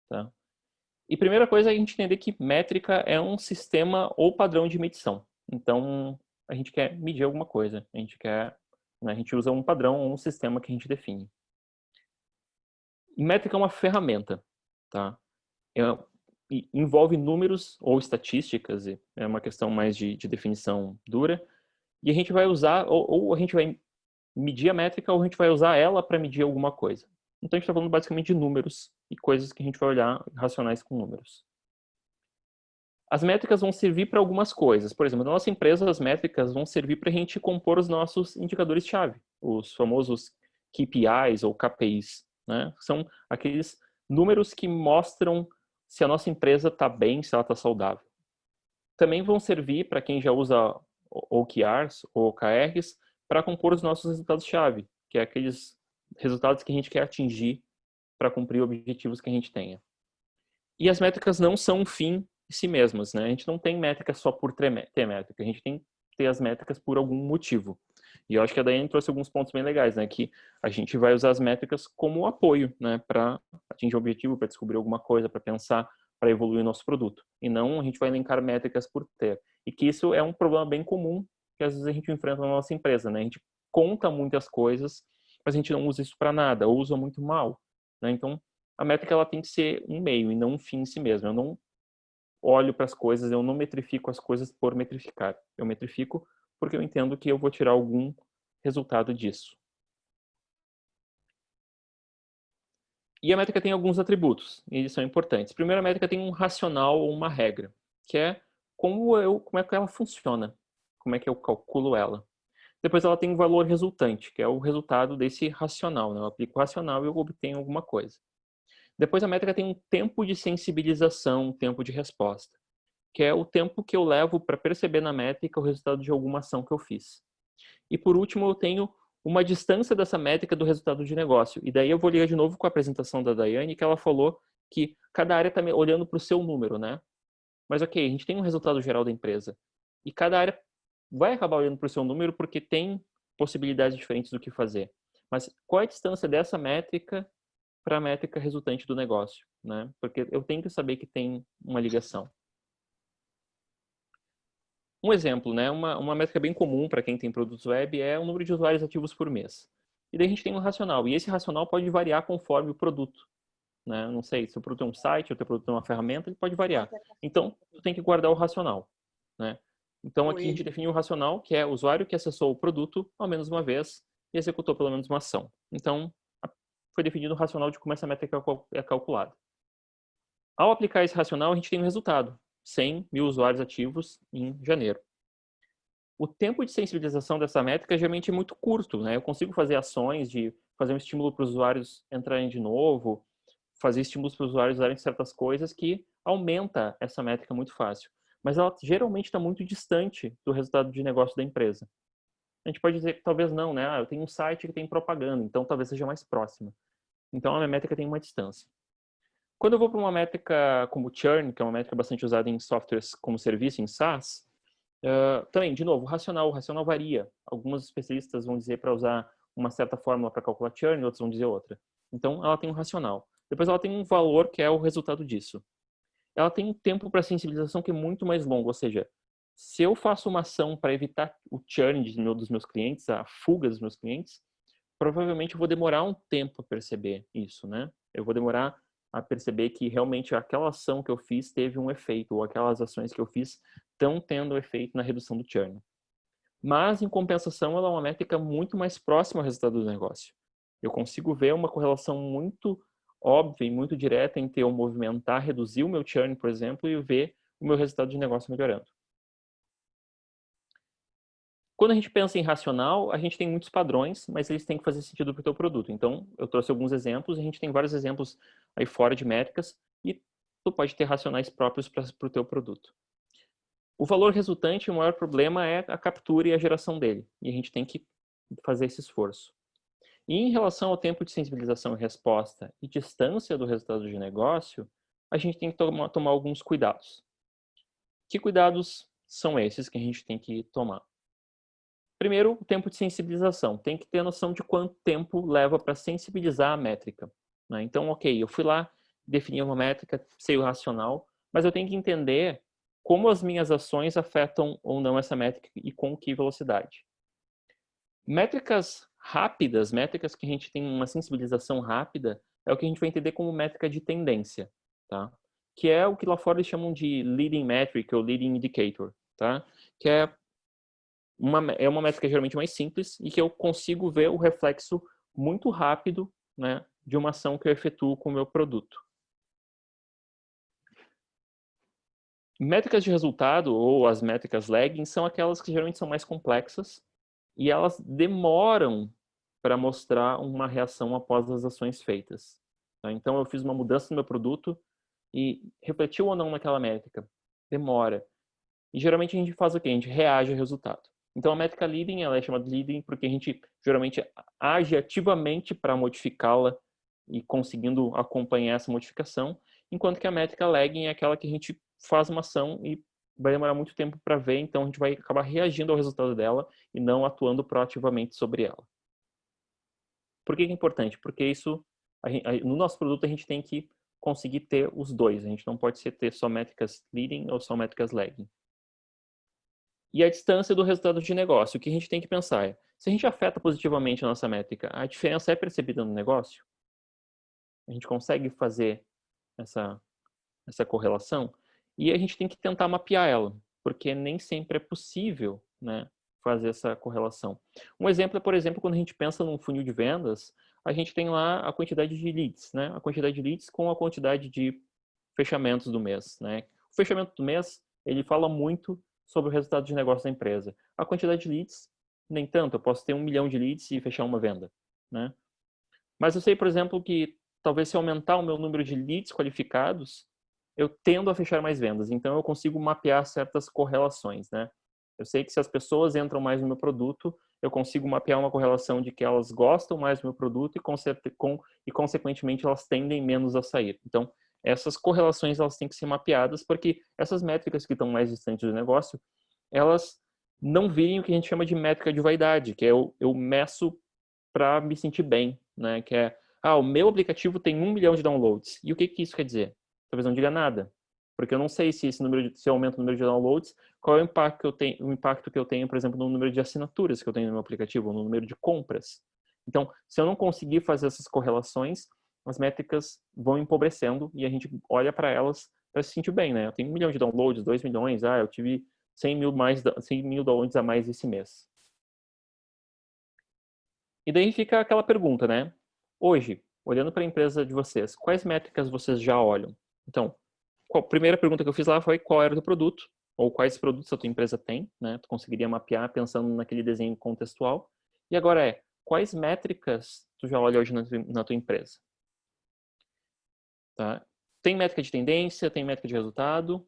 tá? E primeira coisa é a gente entender que métrica é um sistema ou padrão de medição. Então, a gente quer medir alguma coisa, a gente usa um padrão ou um sistema que a gente define. Métrica é uma ferramenta, tá? Envolve números ou estatísticas, é uma questão mais de definição dura, e a gente vai usar, ou a gente vai medir a métrica, ou a gente vai usar ela para medir alguma coisa. Então, a gente está falando basicamente de números e coisas que a gente vai olhar racionais com números. As métricas vão servir para algumas coisas. Por exemplo, na nossa empresa, as métricas vão servir para a gente compor os nossos indicadores-chave, os famosos KPIs ou KPIs, né? São aqueles números que mostram se a nossa empresa está bem, se ela está saudável. Também vão servir para quem já usa OKRs ou OKRs para compor os nossos resultados-chave, que é aqueles resultados que a gente quer atingir para cumprir objetivos que a gente tenha. E as métricas não são um fim em si mesmas, né? A gente não tem métrica só por ter métrica, a gente tem que ter as métricas por algum motivo. E eu acho que a Daiane trouxe alguns pontos bem legais, né? Que a gente vai usar as métricas como apoio, né? Para atingir o objetivo, para descobrir alguma coisa, para pensar, para evoluir nosso produto. E não a gente vai elencar métricas por ter. E que isso é um problema bem comum que às vezes a gente enfrenta na nossa empresa, né? A gente conta muitas coisas, mas a gente não usa isso para nada, ou usa muito mal, né? Então, a métrica ela tem que ser um meio e não um fim em si mesmo. Eu não olho para as coisas, eu não metrifico as coisas por metrificar. Eu metrifico porque eu entendo que eu vou tirar algum resultado disso. E a métrica tem alguns atributos, e eles são importantes. Primeiro, a métrica tem um racional ou uma regra, que é como é que ela funciona, como é que eu calculo ela. Depois ela tem um valor resultante, que é o resultado desse racional, né? Eu aplico o racional e eu obtenho alguma coisa. Depois a métrica tem um tempo de sensibilização, um tempo de resposta, que é o tempo que eu levo para perceber na métrica o resultado de alguma ação que eu fiz. E por último, eu tenho uma distância dessa métrica do resultado de negócio. E daí eu vou ligar de novo com a apresentação da Daiane, que ela falou que cada área está olhando para o seu número, né? Mas ok, a gente tem um resultado geral da empresa. E cada área vai acabar olhando para o seu número porque tem possibilidades diferentes do que fazer. Mas qual é a distância dessa métrica para a métrica resultante do negócio, né? Porque eu tenho que saber que tem uma ligação. Um exemplo, né? Uma métrica bem comum para quem tem produtos web é o número de usuários ativos por mês. E daí a gente tem um racional. E esse racional pode variar conforme o produto, né? Não sei, se o produto é um site, o teu produto é uma ferramenta, ele pode variar. Então, tu tem que guardar o racional, né? Então, aqui a gente define o racional, que é o usuário que acessou o produto ao menos uma vez e executou pelo menos uma ação. Então, foi definido o racional de como essa métrica é calculada. Ao aplicar esse racional, a gente tem um resultado. 100 mil usuários ativos em janeiro. O tempo de sensibilização dessa métrica geralmente é muito curto, né? Eu consigo fazer ações de fazer um estímulo para os usuários entrarem de novo, fazer estímulos para os usuários usarem certas coisas que aumenta essa métrica muito fácil. Mas ela geralmente está muito distante do resultado de negócio da empresa. A gente pode dizer que talvez não, né? Eu tenho um site que tem propaganda, então talvez seja mais próxima. Então a minha métrica tem uma distância. Quando eu vou para uma métrica como churn, que é uma métrica bastante usada em softwares como serviço, em SaaS, também, de novo, o racional varia. Alguns especialistas vão dizer para usar uma certa fórmula para calcular churn, outros vão dizer outra. Então, ela tem um racional. Depois ela tem um valor que é o resultado disso. Ela tem um tempo para sensibilização que é muito mais longo, ou seja, se eu faço uma ação para evitar o churn dos meus clientes, a fuga dos meus clientes, provavelmente eu vou demorar um tempo a perceber isso, né? Eu vou demorar a perceber que realmente aquela ação que eu fiz teve um efeito, ou aquelas ações que eu fiz estão tendo efeito na redução do churn. Mas, em compensação, ela é uma métrica muito mais próxima ao resultado do negócio. Eu consigo ver uma correlação muito óbvia e muito direta entre eu movimentar, reduzir o meu churn, por exemplo, e ver o meu resultado de negócio melhorando. Quando a gente pensa em racional, a gente tem muitos padrões, mas eles têm que fazer sentido para o teu produto. Então, eu trouxe alguns exemplos, a gente tem vários exemplos aí fora de métricas, e tu pode ter racionais próprios para o teu produto. O valor resultante, o maior problema é a captura e a geração dele, e a gente tem que fazer esse esforço. E em relação ao tempo de sensibilização e resposta e distância do resultado de negócio, a gente tem que tomar alguns cuidados. Que cuidados são esses que a gente tem que tomar? Primeiro, o tempo de sensibilização. Tem que ter noção de quanto tempo leva para sensibilizar a métrica, né? Então, ok, eu fui lá, defini uma métrica, sei o racional, mas eu tenho que entender como as minhas ações afetam ou não essa métrica e com que velocidade. Métricas rápidas, métricas que a gente tem uma sensibilização rápida, é o que a gente vai entender como métrica de tendência, tá? Que é o que lá fora eles chamam de leading metric ou leading indicator, tá? Que é uma métrica geralmente mais simples e que eu consigo ver o reflexo muito rápido, né, de uma ação que eu efetuo com o meu produto. Métricas de resultado, ou as métricas lagging, são aquelas que geralmente são mais complexas e elas demoram para mostrar uma reação após as ações feitas. Tá? Então, eu fiz uma mudança no meu produto e refletiu ou não naquela métrica? Demora. E geralmente a gente faz o quê? A gente reage ao resultado. Então, a métrica leading, ela é chamada leading porque a gente geralmente age ativamente para modificá-la e conseguindo acompanhar essa modificação, enquanto que a métrica lagging é aquela que a gente faz uma ação e vai demorar muito tempo para ver, então a gente vai acabar reagindo ao resultado dela e não atuando proativamente sobre ela. Por que é importante? Porque isso, no nosso produto, a gente tem que conseguir ter os dois. A gente não pode ter só métricas leading ou só métricas lagging. E a distância do resultado de negócio. O que a gente tem que pensar é, se a gente afeta positivamente a nossa métrica, a diferença é percebida no negócio? A gente consegue fazer essa correlação? E a gente tem que tentar mapear ela, porque nem sempre é possível, né, fazer essa correlação. Um exemplo é, por exemplo, quando a gente pensa num funil de vendas, a gente tem lá a quantidade de leads, né? A quantidade de leads com a quantidade de fechamentos do mês, né? O fechamento do mês, ele fala muito sobre o resultado de negócio da empresa. A quantidade de leads, nem tanto. Eu posso ter 1 milhão de leads e fechar uma venda, né? Mas eu sei, por exemplo, que talvez se aumentar o meu número de leads qualificados, eu tendo a fechar mais vendas. Então, eu consigo mapear certas correlações, né? Eu sei que se as pessoas entram mais no meu produto, eu consigo mapear uma correlação de que elas gostam mais do meu produto e consequentemente, elas tendem menos a sair. Então, essas correlações elas têm que ser mapeadas porque essas métricas que estão mais distantes do negócio, elas não virem o que a gente chama de métrica de vaidade, que é eu meço para me sentir bem, né? Que é, o meu aplicativo tem 1 milhão de downloads. E o que isso quer dizer? Talvez não diga nada, porque eu não sei se se eu aumento o número de downloads, qual é o impacto que eu tenho, por exemplo, no número de assinaturas que eu tenho no meu aplicativo, no número de compras. Então, se eu não conseguir fazer essas correlações, as métricas vão empobrecendo e a gente olha para elas para se sentir bem, né? Eu tenho 1 milhão de downloads, 2 milhões, eu tive 100 mil downloads a mais esse mês. E daí fica aquela pergunta, né? Hoje, olhando para a empresa de vocês, quais métricas vocês já olham? Então, a primeira pergunta que eu fiz lá foi qual era o teu produto, ou quais produtos a tua empresa tem, né? Tu conseguiria mapear pensando naquele desenho contextual. E agora quais métricas tu já olha hoje na tua empresa? Tá? Tem métrica de tendência, tem métrica de resultado,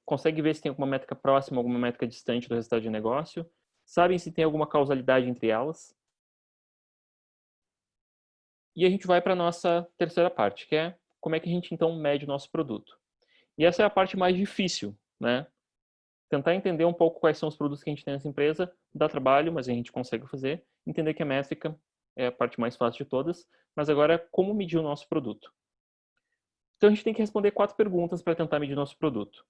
consegue ver se tem alguma métrica próxima, alguma métrica distante do resultado de negócio, sabem se tem alguma causalidade entre elas. E a gente vai para a nossa terceira parte, que é como é que a gente então mede o nosso produto. E essa é a parte mais difícil, né? Tentar entender um pouco quais são os produtos que a gente tem nessa empresa, dá trabalho, mas a gente consegue fazer. Entender que a métrica é a parte mais fácil de todas, mas agora é como medir o nosso produto. Então a gente tem que responder 4 perguntas para tentar medir o nosso produto.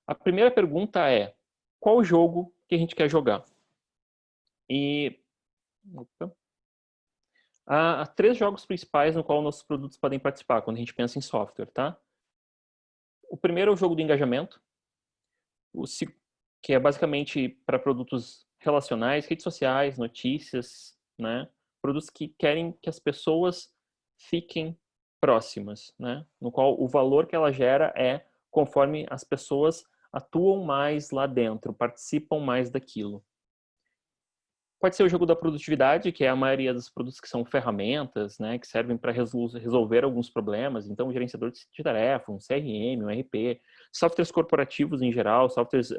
A primeira pergunta é, qual o jogo que a gente quer jogar? E há 3 jogos principais no qual nossos produtos podem participar quando a gente pensa em software, tá? O primeiro é o jogo do engajamento, que é basicamente para produtos relacionais, redes sociais, notícias, né? Produtos que querem que as pessoas fiquem próximas, né? No qual o valor que ela gera é conforme as pessoas atuam mais lá dentro, participam mais daquilo. Pode ser o jogo da produtividade, que é a maioria dos produtos que são ferramentas, né, que servem para resolver alguns problemas. Então, um gerenciador de tarefa, um CRM, um RP, softwares corporativos em geral, softwares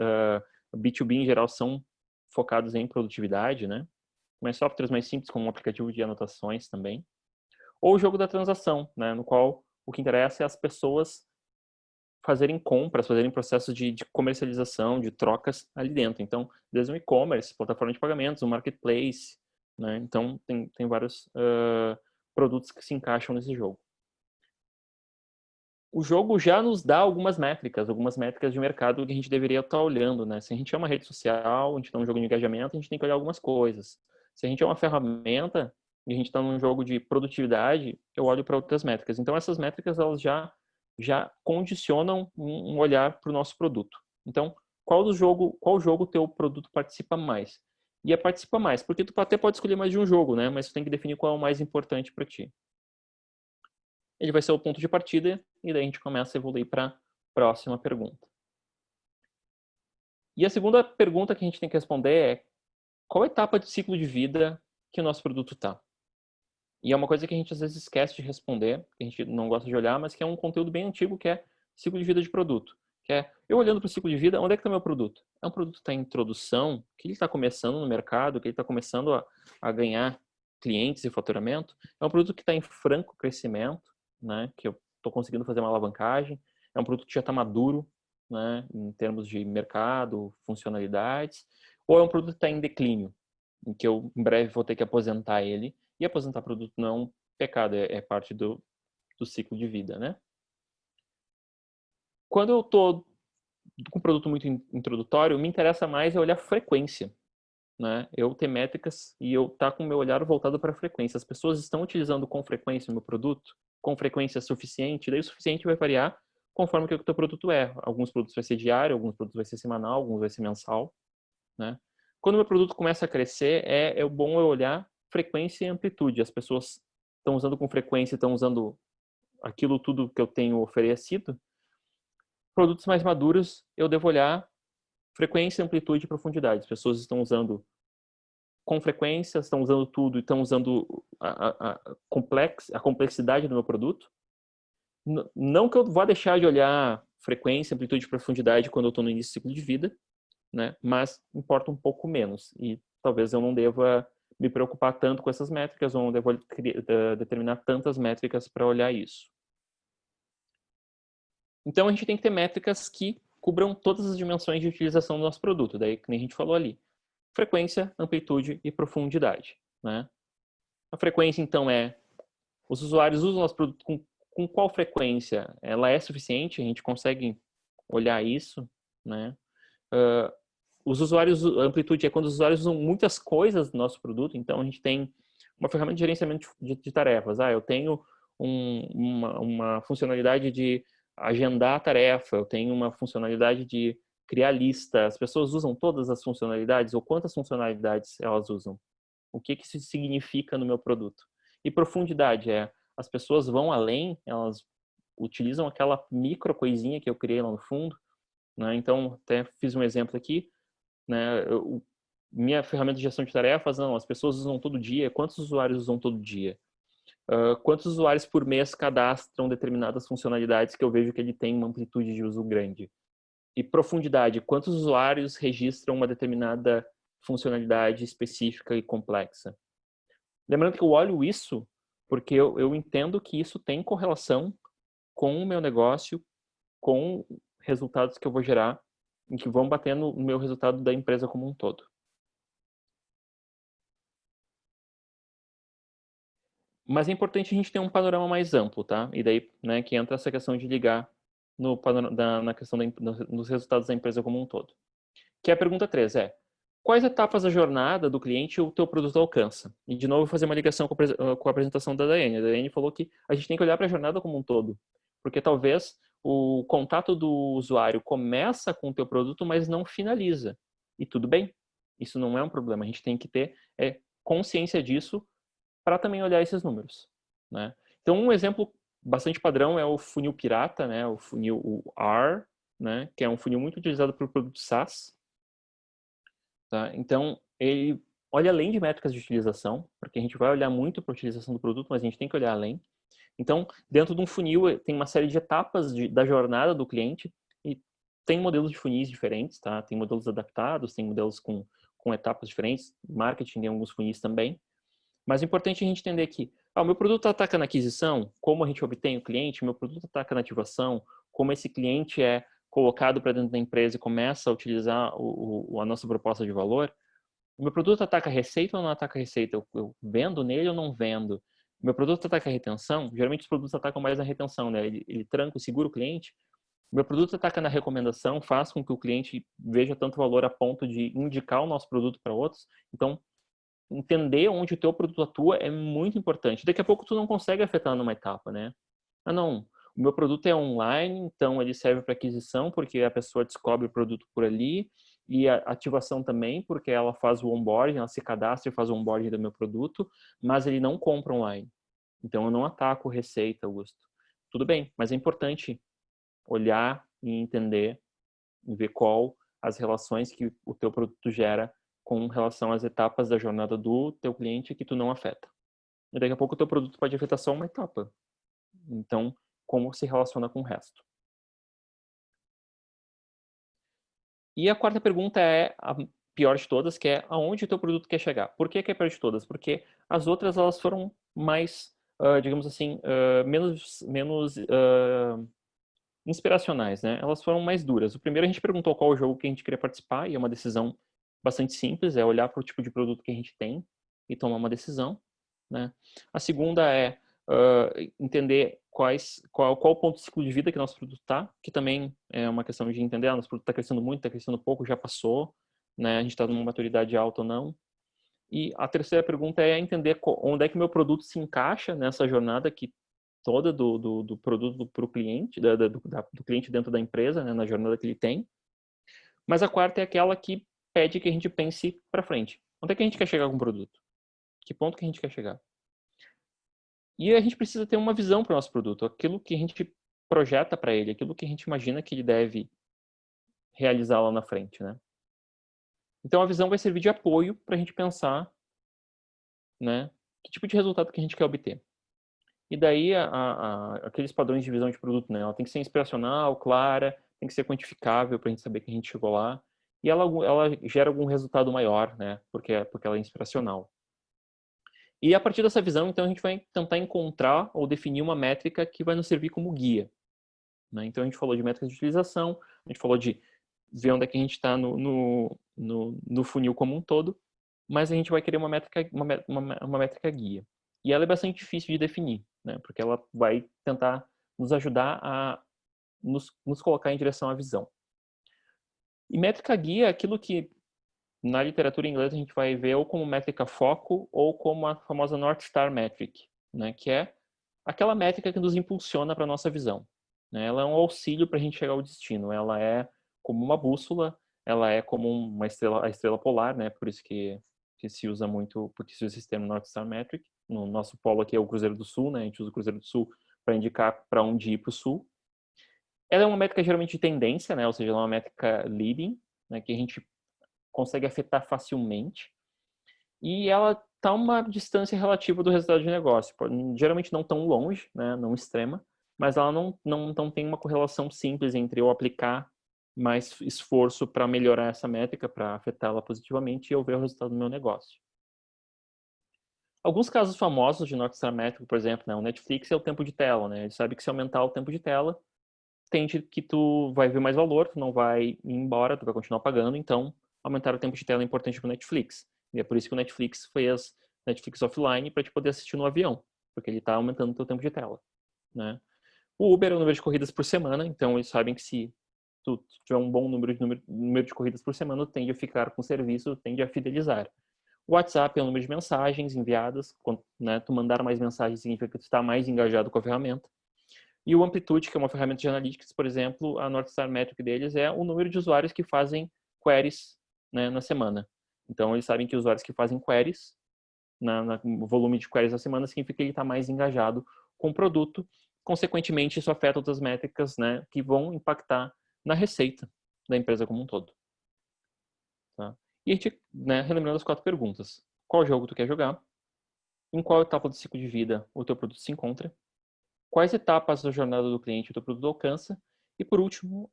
B2B em geral são focados em produtividade, né? Mas softwares mais simples, como um aplicativo de anotações também. Ou o jogo da transação, né, no qual o que interessa é as pessoas fazerem compras, fazerem processos de comercialização, de trocas ali dentro. Então, desde um e-commerce, plataforma de pagamentos, um marketplace, né? Então, tem vários produtos que se encaixam nesse jogo. O jogo já nos dá algumas métricas de mercado que a gente deveria estar olhando, né? Se a gente é uma rede social, a gente está num jogo de engajamento, a gente tem que olhar algumas coisas. Se a gente é uma ferramenta e a gente está num jogo de produtividade, eu olho para outras métricas. Então, essas métricas, elas já condicionam um olhar para o nosso produto. Então, qual jogo o teu produto participa mais? E participa mais, porque tu até pode escolher mais de um jogo, né? Mas tu tem que definir qual é o mais importante para ti. Ele vai ser o ponto de partida e daí a gente começa a evoluir para a próxima pergunta. E a segunda pergunta que a gente tem que responder é: qual etapa de ciclo de vida que o nosso produto está? E é uma coisa que a gente às vezes esquece de responder, que a gente não gosta de olhar, mas que é um conteúdo bem antigo, que é ciclo de vida de produto. Que é, eu olhando para o ciclo de vida, onde é que está meu produto? É um produto que está em introdução, que ele está começando no mercado, que ele está começando a ganhar clientes e faturamento. É um produto que está em franco crescimento, né? Que eu estou conseguindo fazer uma alavancagem. É um produto que já está maduro, né? Em termos de mercado, funcionalidades. Ou é um produto que está em declínio, em que eu em breve vou ter que aposentar ele. E aposentar produto não é um pecado, é parte do ciclo de vida, né? Quando eu estou com um produto muito introdutório, me interessa mais é olhar frequência, né? Eu ter métricas e eu estar com o meu olhar voltado para a frequência. As pessoas estão utilizando com frequência o meu produto, com frequência suficiente, daí o suficiente vai variar conforme o teu produto é. Alguns produtos vai ser diário, alguns produtos vai ser semanal, alguns vai ser mensal, né? Quando o meu produto começa a crescer, é bom eu olhar frequência e amplitude. As pessoas estão usando com frequência, estão usando aquilo tudo que eu tenho oferecido. Produtos mais maduros, eu devo olhar frequência, amplitude e profundidade. As pessoas estão usando com frequência, estão usando tudo, estão usando a complexidade do meu produto. Não que eu vá deixar de olhar frequência, amplitude e profundidade quando eu estou no início do ciclo de vida, né? Mas importa um pouco menos. E talvez eu não deva me preocupar tanto com essas métricas, ou não devo determinar tantas métricas para olhar isso. Então, a gente tem que ter métricas que cubram todas as dimensões de utilização do nosso produto. Daí, que nem a gente falou ali. Frequência, amplitude e profundidade, né? A frequência, então, os usuários usam o nosso produto com qual frequência? Ela é suficiente? A gente consegue olhar isso, né? Os usuários, a amplitude é quando os usuários usam muitas coisas do nosso produto. Então, a gente tem uma ferramenta de gerenciamento de tarefas. Eu tenho uma funcionalidade de agendar a tarefa, eu tenho uma funcionalidade de criar lista. As pessoas usam todas as funcionalidades ou quantas funcionalidades elas usam? O que isso significa no meu produto? E profundidade as pessoas vão além, elas utilizam aquela micro coisinha que eu criei lá no fundo, né? Então, até fiz um exemplo aqui, né? Minha ferramenta de gestão de tarefas, não, as pessoas usam todo dia. Quantos usuários usam todo dia? Quantos usuários por mês cadastram determinadas funcionalidades que eu vejo que ele tem uma amplitude de uso grande? E profundidade, quantos usuários registram uma determinada funcionalidade específica e complexa? Lembrando que eu olho isso porque eu entendo que isso tem correlação com o meu negócio, com resultados que eu vou gerar e que vão bater no meu resultado da empresa como um todo. Mas é importante a gente ter um panorama mais amplo, tá? E daí, né, que entra essa questão de ligar na questão nos resultados da empresa como um todo. Que a pergunta 3 quais etapas da jornada do cliente o teu produto alcança? E, de novo, fazer uma ligação com a apresentação da Daiane. A Daiane falou que a gente tem que olhar para a jornada como um todo. Porque talvez o contato do usuário começa com o teu produto, mas não finaliza. E tudo bem. Isso não é um problema. A gente tem que ter consciência disso para também olhar esses números, né? Então, um exemplo bastante padrão é o funil pirata, né? O funil R, né? Que é um funil muito utilizado para o produto SaaS. Tá? Então, ele olha além de métricas de utilização, porque a gente vai olhar muito para a utilização do produto, mas a gente tem que olhar além. Então, dentro de um funil, tem uma série de etapas da jornada do cliente e tem modelos de funis diferentes, tá? Tem modelos adaptados, tem modelos com etapas diferentes, marketing tem alguns funis também. Mas é importante a gente entender que o meu produto ataca na aquisição, como a gente obtém o cliente, meu produto ataca na ativação, como esse cliente é colocado para dentro da empresa e começa a utilizar a nossa proposta de valor. O meu produto ataca a receita ou não ataca a receita? Eu vendo nele ou não vendo? O meu produto ataca a retenção? Geralmente os produtos atacam mais na retenção, né? Ele tranca, segura o cliente. O meu produto ataca na recomendação, faz com que o cliente veja tanto valor a ponto de indicar o nosso produto para outros. Então, entender onde o teu produto atua é muito importante. Daqui a pouco tu não consegue afetar numa etapa, né? Não, o meu produto é online, então ele serve para aquisição, porque a pessoa descobre o produto por ali, e a ativação também, porque ela faz o onboarding, ela se cadastra e faz o onboarding do meu produto, mas ele não compra online. Então eu não ataco receita, Augusto. Tudo bem, mas é importante olhar e entender e ver qual as relações que o teu produto gera com relação às etapas da jornada do teu cliente que tu não afeta. E daqui a pouco o teu produto pode afetar só uma etapa. Então, como se relaciona com o resto? E a quarta pergunta é a pior de todas, que é aonde o teu produto quer chegar. Por que é a pior de todas? Porque as outras elas foram mais, digamos assim, menos inspiracionais, né? Elas foram mais duras. O primeiro a gente perguntou qual o jogo que a gente queria participar e é uma decisão bastante simples, é olhar para o tipo de produto que a gente tem e tomar uma decisão, né? A segunda é entender qual o ponto de ciclo de vida que nosso produto está, que também é uma questão de entender, nosso produto está crescendo muito, está crescendo pouco, já passou, né? A gente está numa maturidade alta ou não. E a terceira pergunta é entender onde é que o meu produto se encaixa nessa jornada que toda do produto para o cliente, do cliente dentro da empresa, né, na jornada que ele tem. Mas a quarta é aquela que pede que a gente pense para frente. Onde é que a gente quer chegar com o produto? Que ponto que a gente quer chegar? E a gente precisa ter uma visão para o nosso produto, aquilo que a gente projeta para ele, aquilo que a gente imagina que ele deve realizar lá na frente, né? Então a visão vai servir de apoio para a gente pensar, né, que tipo de resultado que a gente quer obter. E daí aqueles padrões de visão de produto, né? Ela tem que ser inspiracional, clara, tem que ser quantificável para a gente saber que a gente chegou lá. E ela gera algum resultado maior, né? Porque ela é inspiracional. E a partir dessa visão, então, a gente vai tentar encontrar ou definir uma métrica que vai nos servir como guia, né? Então, a gente falou de métricas de utilização, a gente falou de ver onde é que a gente está no funil como um todo, mas a gente vai querer uma métrica guia. E ela é bastante difícil de definir, né? Porque ela vai tentar nos ajudar a nos colocar em direção à visão. E métrica guia é aquilo que na literatura inglesa a gente vai ver ou como métrica foco ou como a famosa North Star Metric, né? Que é aquela métrica que nos impulsiona para a nossa visão, né? Ela é um auxílio para a gente chegar ao destino. Ela é como uma bússola, ela é como uma estrela, a estrela polar, né? Por isso que se usa muito, porque se usa o sistema North Star Metric. No nosso polo aqui é o Cruzeiro do Sul, né? A gente usa o Cruzeiro do Sul para indicar para onde ir para o sul. Ela é uma métrica geralmente de tendência, né? Ou seja, ela é uma métrica leading, né? Que a gente consegue afetar facilmente. E ela está a uma distância relativa do resultado de negócio. Geralmente não tão longe, né? Não extrema, mas ela não tem uma correlação simples entre eu aplicar mais esforço para melhorar essa métrica, para afetá-la positivamente e eu ver o resultado do meu negócio. Alguns casos famosos de North Star Metric, por exemplo, né? O Netflix é o tempo de tela, né? Ele sabe que se aumentar o tempo de tela, tende que tu vai ver mais valor, tu não vai ir embora, tu vai continuar pagando, então aumentar o tempo de tela é importante para o Netflix. E é por isso que o Netflix fez Netflix offline para te poder assistir no avião, porque ele está aumentando o teu tempo de tela, né? O Uber é o número de corridas por semana, então eles sabem que se tu tiver um bom número de corridas por semana, tu tende a ficar com o serviço, tende a fidelizar. O WhatsApp é o número de mensagens enviadas, né? Tu mandar mais mensagens significa que tu está mais engajado com a ferramenta. E o Amplitude, que é uma ferramenta de analytics, por exemplo, a North Star Metric deles é o número de usuários que fazem queries, né, na semana. Então, eles sabem que usuários que fazem queries, no volume de queries na semana, significa que ele está mais engajado com o produto. Consequentemente, isso afeta outras métricas, né, que vão impactar na receita da empresa como um todo. Tá? E a gente, né, relembrando as 4 perguntas. Qual jogo tu quer jogar? Em qual etapa do ciclo de vida o teu produto se encontra? Quais etapas da jornada do cliente o teu produto alcança? E por último,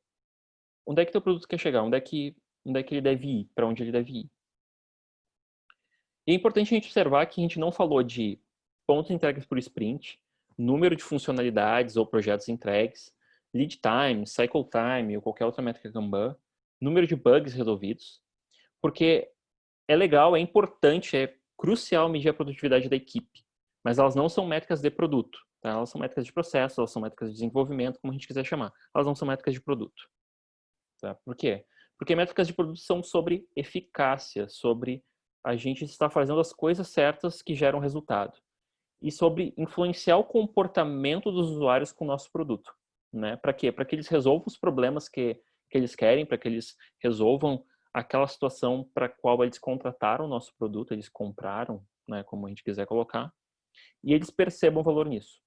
onde é que teu produto quer chegar? Onde é que ele deve ir? Para onde ele deve ir? E é importante a gente observar que a gente não falou de pontos entregues por sprint, número de funcionalidades ou projetos entregues, lead time, cycle time ou qualquer outra métrica Kanban, número de bugs resolvidos, porque é legal, é importante, é crucial medir a produtividade da equipe, mas elas não são métricas de produto, tá? Elas são métricas de processo, elas são métricas de desenvolvimento, como a gente quiser chamar. Elas não são métricas de produto. Tá? Por quê? Porque métricas de produto são sobre eficácia, sobre a gente estar fazendo as coisas certas que geram resultado. E sobre influenciar o comportamento dos usuários com o nosso produto. Né? Para quê? Para que eles resolvam os problemas que eles querem, para que eles resolvam aquela situação para a qual eles contrataram o nosso produto, eles compraram, né, como a gente quiser colocar, e eles percebam valor nisso.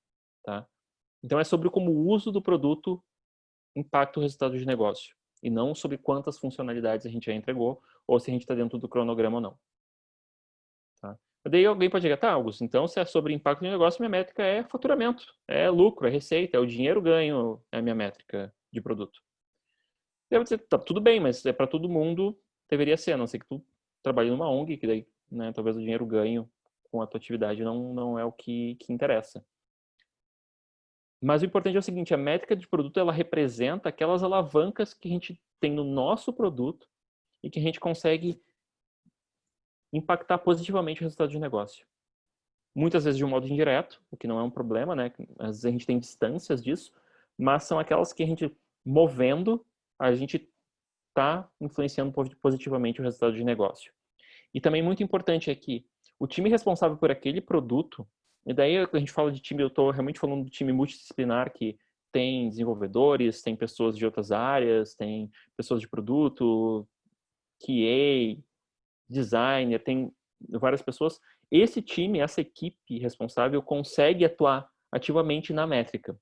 Tá? Então é sobre como o uso do produto impacta o resultado de negócio, e não sobre quantas funcionalidades a gente já entregou, ou se a gente está dentro do cronograma ou não. Tá? Daí alguém pode dizer, tá, Augusto, então se é sobre impacto de negócio, minha métrica é faturamento, é lucro, é receita, é o dinheiro ganho, é a minha métrica de produto. Eu vou dizer, tá, tudo bem, mas é para todo mundo, deveria ser, a não ser que tu trabalhe numa ONG, que daí, né, talvez o dinheiro ganho com a tua atividade não é o que interessa. Mas o importante é o seguinte, a métrica de produto, ela representa aquelas alavancas que a gente tem no nosso produto e que a gente consegue impactar positivamente o resultado de negócio. Muitas vezes de um modo indireto, o que não é um problema, né? Às vezes a gente tem distâncias disso, mas são aquelas que a gente movendo, a gente está influenciando positivamente o resultado de negócio. E também muito importante é que o time responsável por aquele produto, e daí a gente fala de time, eu estou realmente falando do time multidisciplinar que tem desenvolvedores, tem pessoas de outras áreas, tem pessoas de produto, QA, designer, tem várias pessoas. Esse time, essa equipe responsável consegue atuar ativamente na métrica,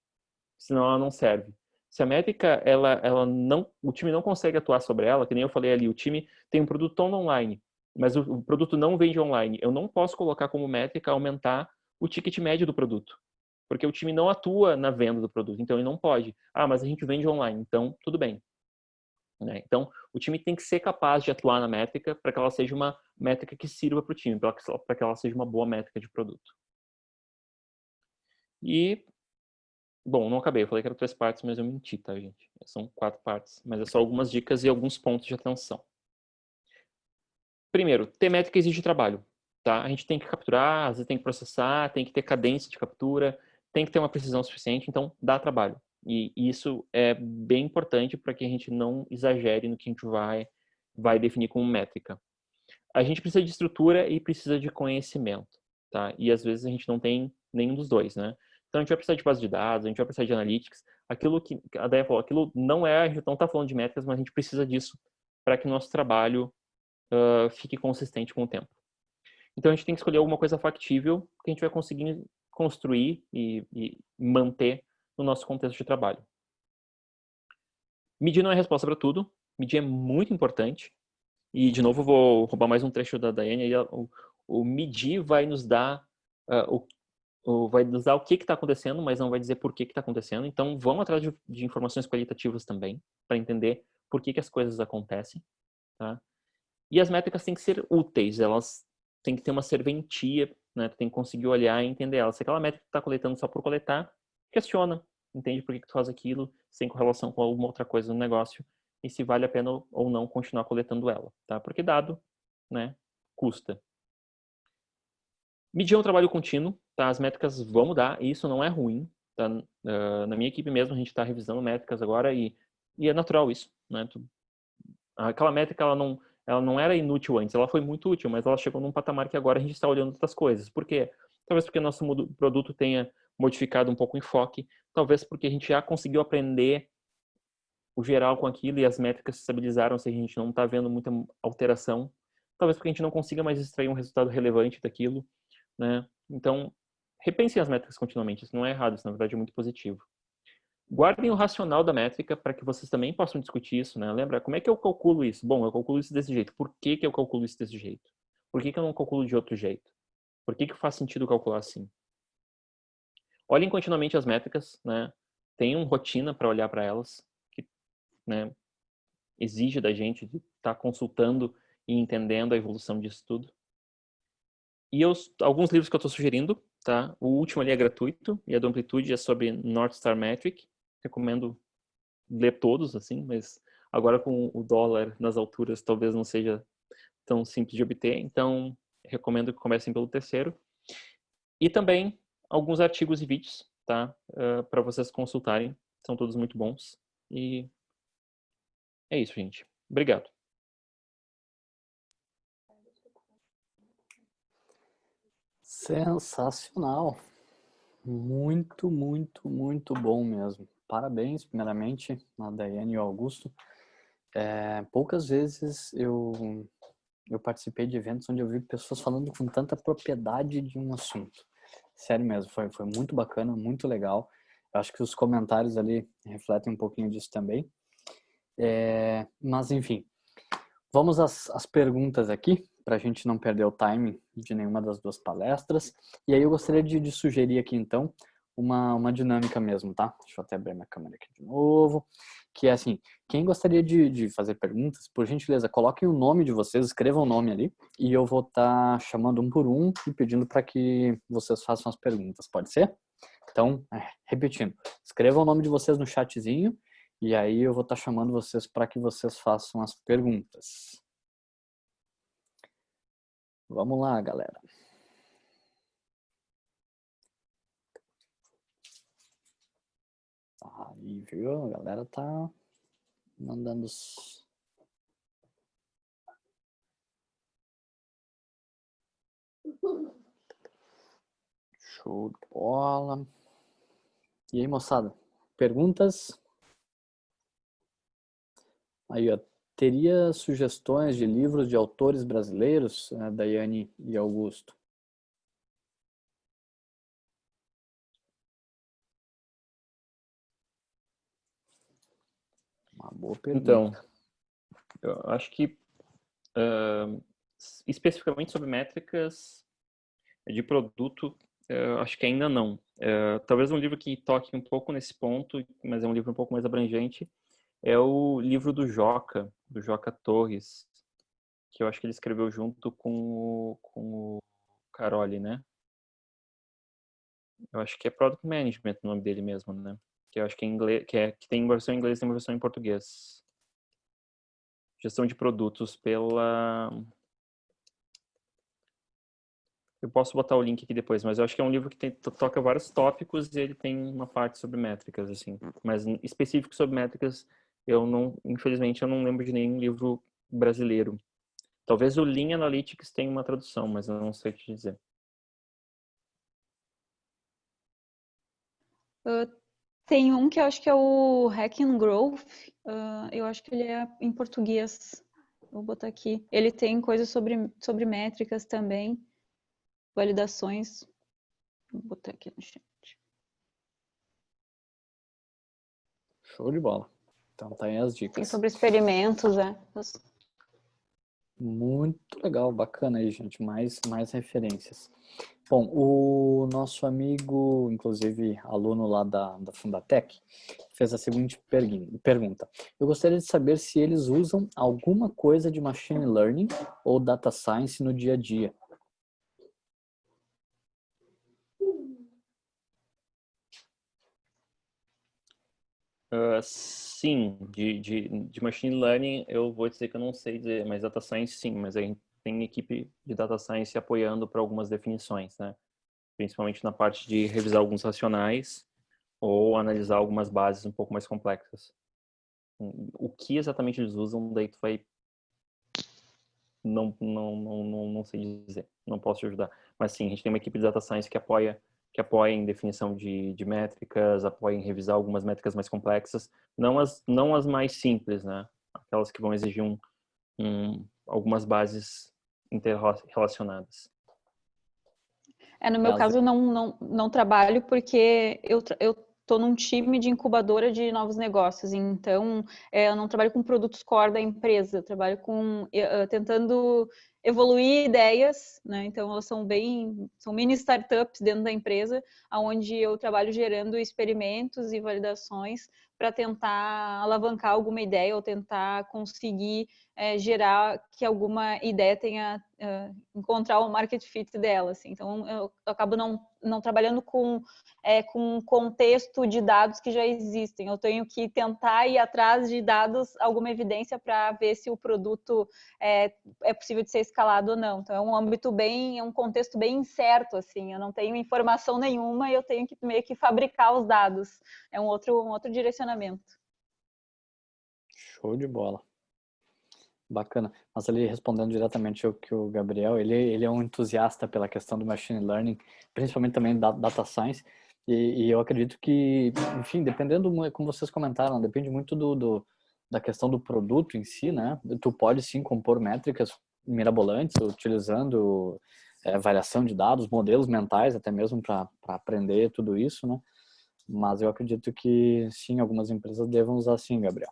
senão ela não serve. Se a métrica, ela não, o time não consegue atuar sobre ela, que nem eu falei ali, o time tem um produto todo online, mas o produto não vende online. Eu não posso colocar como métrica aumentar o ticket médio do produto, porque o time não atua na venda do produto, então ele não pode. Ah, mas a gente vende online, então tudo bem. Né? Então, o time tem que ser capaz de atuar na métrica para que ela seja uma métrica que sirva para o time, para que ela seja uma boa métrica de produto. E, bom, não acabei, eu falei que eram 3 partes, mas eu menti, tá, gente? São 4 partes, mas é só algumas dicas e alguns pontos de atenção. Primeiro, ter métrica exige trabalho, tá? A gente tem que capturar, às vezes tem que processar, tem que ter cadência de captura, tem que ter uma precisão suficiente, então dá trabalho. E isso é bem importante para que a gente não exagere no que a gente vai definir como métrica. A gente precisa de estrutura e precisa de conhecimento, tá? E às vezes a gente não tem nenhum dos dois, né? Então a gente vai precisar de base de dados, a gente vai precisar de analytics. Aquilo que a Deia falou, aquilo não é, a gente não está falando de métricas, mas a gente precisa disso para que o nosso trabalho fique consistente com o tempo. Então a gente tem que escolher alguma coisa factível que a gente vai conseguir construir e manter no nosso contexto de trabalho. Medir não é a resposta para tudo, medir é muito importante. E, de novo, vou roubar mais um trecho da Daiane. O medir vai nos dar vai nos dar o que está acontecendo, mas não vai dizer por que está acontecendo. Então, vamos atrás de informações qualitativas também, para entender por que as coisas acontecem. Tá? E as métricas têm que ser úteis, elas têm que ter uma serventia, né? Tu tem que conseguir olhar e entender elas. Se aquela métrica está coletando só por coletar, questiona, entende por que tu faz aquilo, sem correlação com alguma outra coisa no negócio, e se vale a pena ou não continuar coletando ela, tá? Porque dado, né, custa. Medir é um trabalho contínuo, tá? As métricas vão mudar, e isso não é ruim, tá? Na minha equipe mesmo, a gente está revisando métricas agora, e é natural isso, né? Aquela métrica, ela não era inútil antes, ela foi muito útil, mas ela chegou num patamar que agora a gente está olhando outras coisas. Por quê? Talvez porque nosso produto tenha modificado um pouco o enfoque, talvez porque a gente já conseguiu aprender o geral com aquilo e as métricas se estabilizaram, se a gente não está vendo muita alteração, talvez porque a gente não consiga mais extrair um resultado relevante daquilo, né? Então, repensem as métricas continuamente, isso não é errado, isso na verdade é muito positivo. Guardem o racional da métrica para que vocês também possam discutir isso, né? Lembra, como é que eu calculo isso? Bom, eu calculo isso desse jeito. Por que que eu calculo isso desse jeito? Por que que eu não calculo de outro jeito? Por que que faz sentido calcular assim? Olhem continuamente as métricas, né? Tenham rotina para olhar para elas, que, né, exige da gente de estar consultando e entendendo a evolução disso tudo. E alguns livros que eu estou sugerindo, tá? O último ali é gratuito, e a do Amplitude é sobre North Star Metric. Recomendo ler todos, assim, mas agora com o dólar nas alturas talvez não seja tão simples de obter, então recomendo que comecem pelo terceiro. E também alguns artigos e vídeos, tá? Para vocês consultarem, são todos muito bons. E é isso, gente. Obrigado. Sensacional. Muito, muito, muito bom mesmo. Parabéns, primeiramente, a Daiane e ao Augusto. Poucas vezes eu participei de eventos onde eu vi pessoas falando com tanta propriedade de um assunto. Sério mesmo, foi muito bacana, muito legal. Eu acho que os comentários ali refletem um pouquinho disso também. Mas, enfim, vamos às perguntas aqui, para a gente não perder o timing de nenhuma das duas palestras. E aí eu gostaria de sugerir aqui, então, uma dinâmica mesmo, tá? Deixa eu até abrir minha câmera aqui de novo. Que é assim, quem gostaria de fazer perguntas, por gentileza, coloquem o nome de vocês, escrevam o nome ali, e eu vou estar chamando um por um e pedindo para que vocês façam as perguntas, pode ser? Então, repetindo, escrevam o nome de vocês no chatzinho, e aí eu vou estar chamando vocês para que vocês façam as perguntas. Vamos lá, galera. Aí, viu? A galera tá mandando os... Show de bola. E aí, moçada? Perguntas? Aí, ó. Teria sugestões de livros de autores brasileiros, Daiane e Augusto? Uma boa pergunta. Então, eu acho que especificamente sobre métricas de produto, acho que ainda não. Talvez um livro que toque um pouco nesse ponto, mas é um livro um pouco mais abrangente, é o livro do Joca Torres, que eu acho que ele escreveu junto com o Caroli, né? Eu acho que é Product Management o nome dele mesmo, né? Que eu acho que é em inglês, que tem versão em inglês e tem uma versão em português. Gestão de produtos pela... Eu posso botar o link aqui depois, mas eu acho que é um livro que toca vários tópicos e ele tem uma parte sobre métricas, assim. Mas específico sobre métricas, infelizmente, eu não lembro de nenhum livro brasileiro. Talvez o Lean Analytics tenha uma tradução, mas eu não sei te dizer. Tem um que eu acho que é o Hack and Growth. Eu acho que ele é em português. Vou botar aqui. Ele tem coisas sobre métricas também, validações. Vou botar aqui no chat. Show de bola. Então tá aí as dicas. Tem sobre experimentos, Muito legal, bacana aí, gente. Mais referências. Bom, o nosso amigo, inclusive aluno lá da Fundatec, fez a seguinte pergunta. Eu gostaria de saber se eles usam alguma coisa de Machine Learning ou Data Science no dia a dia. Sim, de Machine Learning eu vou dizer que eu não sei dizer, mas Data Science sim, mas a gente tem equipe de Data Science apoiando para algumas definições, né? Principalmente na parte de revisar alguns racionais ou analisar algumas bases um pouco mais complexas. O que exatamente eles usam, daí tu vai... Não sei dizer, não posso te ajudar. Mas sim, a gente tem uma equipe de Data Science que apoia em definição de métricas, apoia em revisar algumas métricas mais complexas, não as mais simples, né? Aquelas que vão exigir algumas bases interrelacionadas. No meu caso, não trabalho porque eu estou num time de incubadora de novos negócios, então eu não trabalho com produtos core da empresa, eu trabalho com tentando evoluir ideias, né? Então elas são mini startups dentro da empresa, onde eu trabalho gerando experimentos e validações para tentar alavancar alguma ideia ou tentar conseguir gerar que alguma ideia tenha encontrar o market fit dela, assim. Então eu acabo não trabalhando com contexto de dados que já existem. Eu tenho que tentar ir atrás de dados, alguma evidência para ver se o produto é possível de ser escalado ou não. Então é um contexto bem incerto, assim. Eu não tenho informação nenhuma e eu tenho que meio que fabricar os dados. É um outro direcionamento. Show de bola. Bacana. Mas ali respondendo diretamente ao que o Gabriel, ele é um entusiasta pela questão do machine learning, principalmente também da data science, e eu acredito que, enfim, dependendo, como vocês comentaram, depende muito da questão do produto em si, né? Tu pode sim compor métricas mirabolantes, utilizando variação de dados, modelos mentais, até mesmo para aprender tudo isso, né? Mas eu acredito que sim, algumas empresas devam usar sim, Gabriel.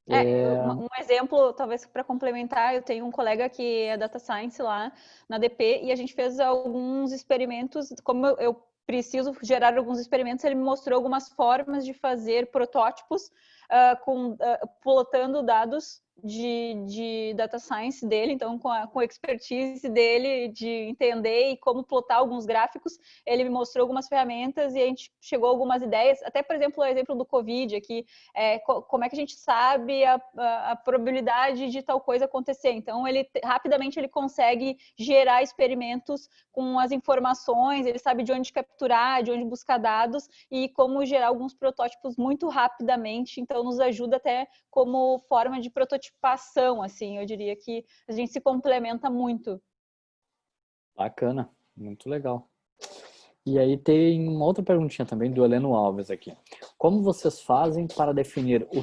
Um exemplo, talvez para complementar, eu tenho um colega que é data science lá na DP e a gente fez alguns experimentos, como eu preciso gerar alguns experimentos, ele me mostrou algumas formas de fazer protótipos plotando dados de data science dele, então com a expertise dele de entender e como plotar alguns gráficos, ele me mostrou algumas ferramentas e a gente chegou a algumas ideias, até por exemplo o exemplo do Covid aqui, como é que a gente sabe a probabilidade de tal coisa acontecer, então ele rapidamente ele consegue gerar experimentos com as informações, ele sabe de onde capturar, de onde buscar dados e como gerar alguns protótipos muito rapidamente, então nos ajuda até como forma de prototipação, assim, eu diria que a gente se complementa muito. Bacana, muito legal. E aí tem uma outra perguntinha também do Heleno Alves aqui. Como vocês fazem para definir o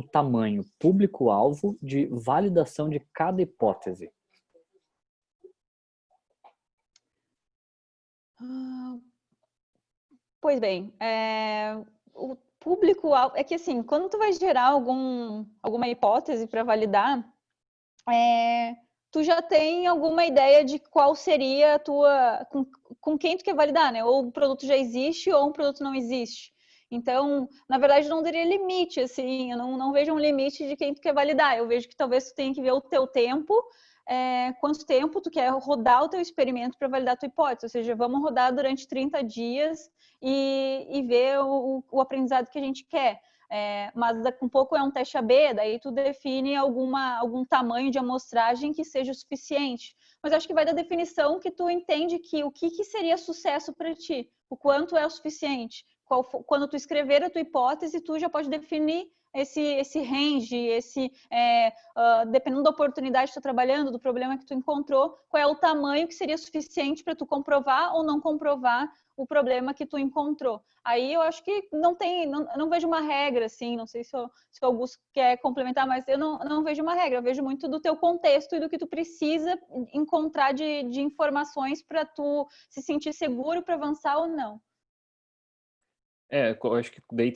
tamanho público-alvo de validação de cada hipótese? Pois bem, o público-alvo é que assim, quando tu vai gerar alguma hipótese para validar, tu já tem alguma ideia de qual seria a tua, com quem tu quer validar, né? Ou o produto já existe ou um produto não existe. Então, na verdade, não teria limite, assim, eu não vejo um limite de quem tu quer validar. Eu vejo que talvez tu tenha que ver o teu tempo, quanto tempo tu quer rodar o teu experimento para validar a tua hipótese. Ou seja, vamos rodar durante 30 dias e ver o aprendizado que a gente quer. Mas daqui um pouco é um teste AB, daí tu define algum tamanho de amostragem que seja o suficiente. Mas acho que vai da definição que tu entende que o que seria sucesso para ti, o quanto é o suficiente. Quando tu escrever a tua hipótese, tu já pode definir esse range, dependendo da oportunidade que tu está trabalhando, do problema que tu encontrou, qual é o tamanho que seria suficiente para tu comprovar ou não comprovar o problema que tu encontrou. Aí eu acho que não vejo uma regra, assim, não sei se o Augusto quer complementar, mas eu não vejo uma regra, eu vejo muito do teu contexto e do que tu precisa encontrar de informações para tu se sentir seguro para avançar ou não. Eu acho que daí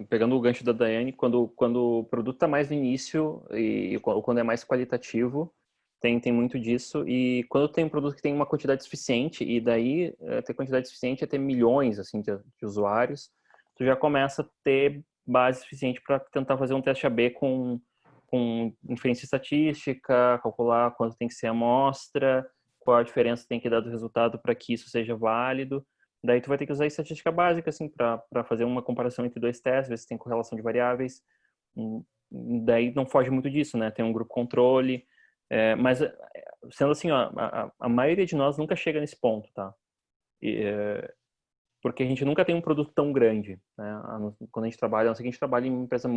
pegando o gancho da Daiane, quando o produto está mais no início e quando é mais qualitativo, tem muito disso. E quando tem um produto que tem uma quantidade suficiente, e daí ter quantidade suficiente é ter milhões assim, de usuários, tu já começa a ter base suficiente para tentar fazer um teste AB com inferência estatística, calcular quanto tem que ser a amostra, qual a diferença tem que dar do resultado para que isso seja válido. Daí tu vai ter que usar estatística básica, assim, para fazer uma comparação entre dois testes, ver se tem correlação de variáveis. Daí não foge muito disso, né? Tem um grupo controle. Mas, sendo assim, ó, a maioria de nós nunca chega nesse ponto, tá? Porque a gente nunca tem um produto tão grande, né? Quando a gente trabalha, a não ser que a gente trabalhe em uma empresa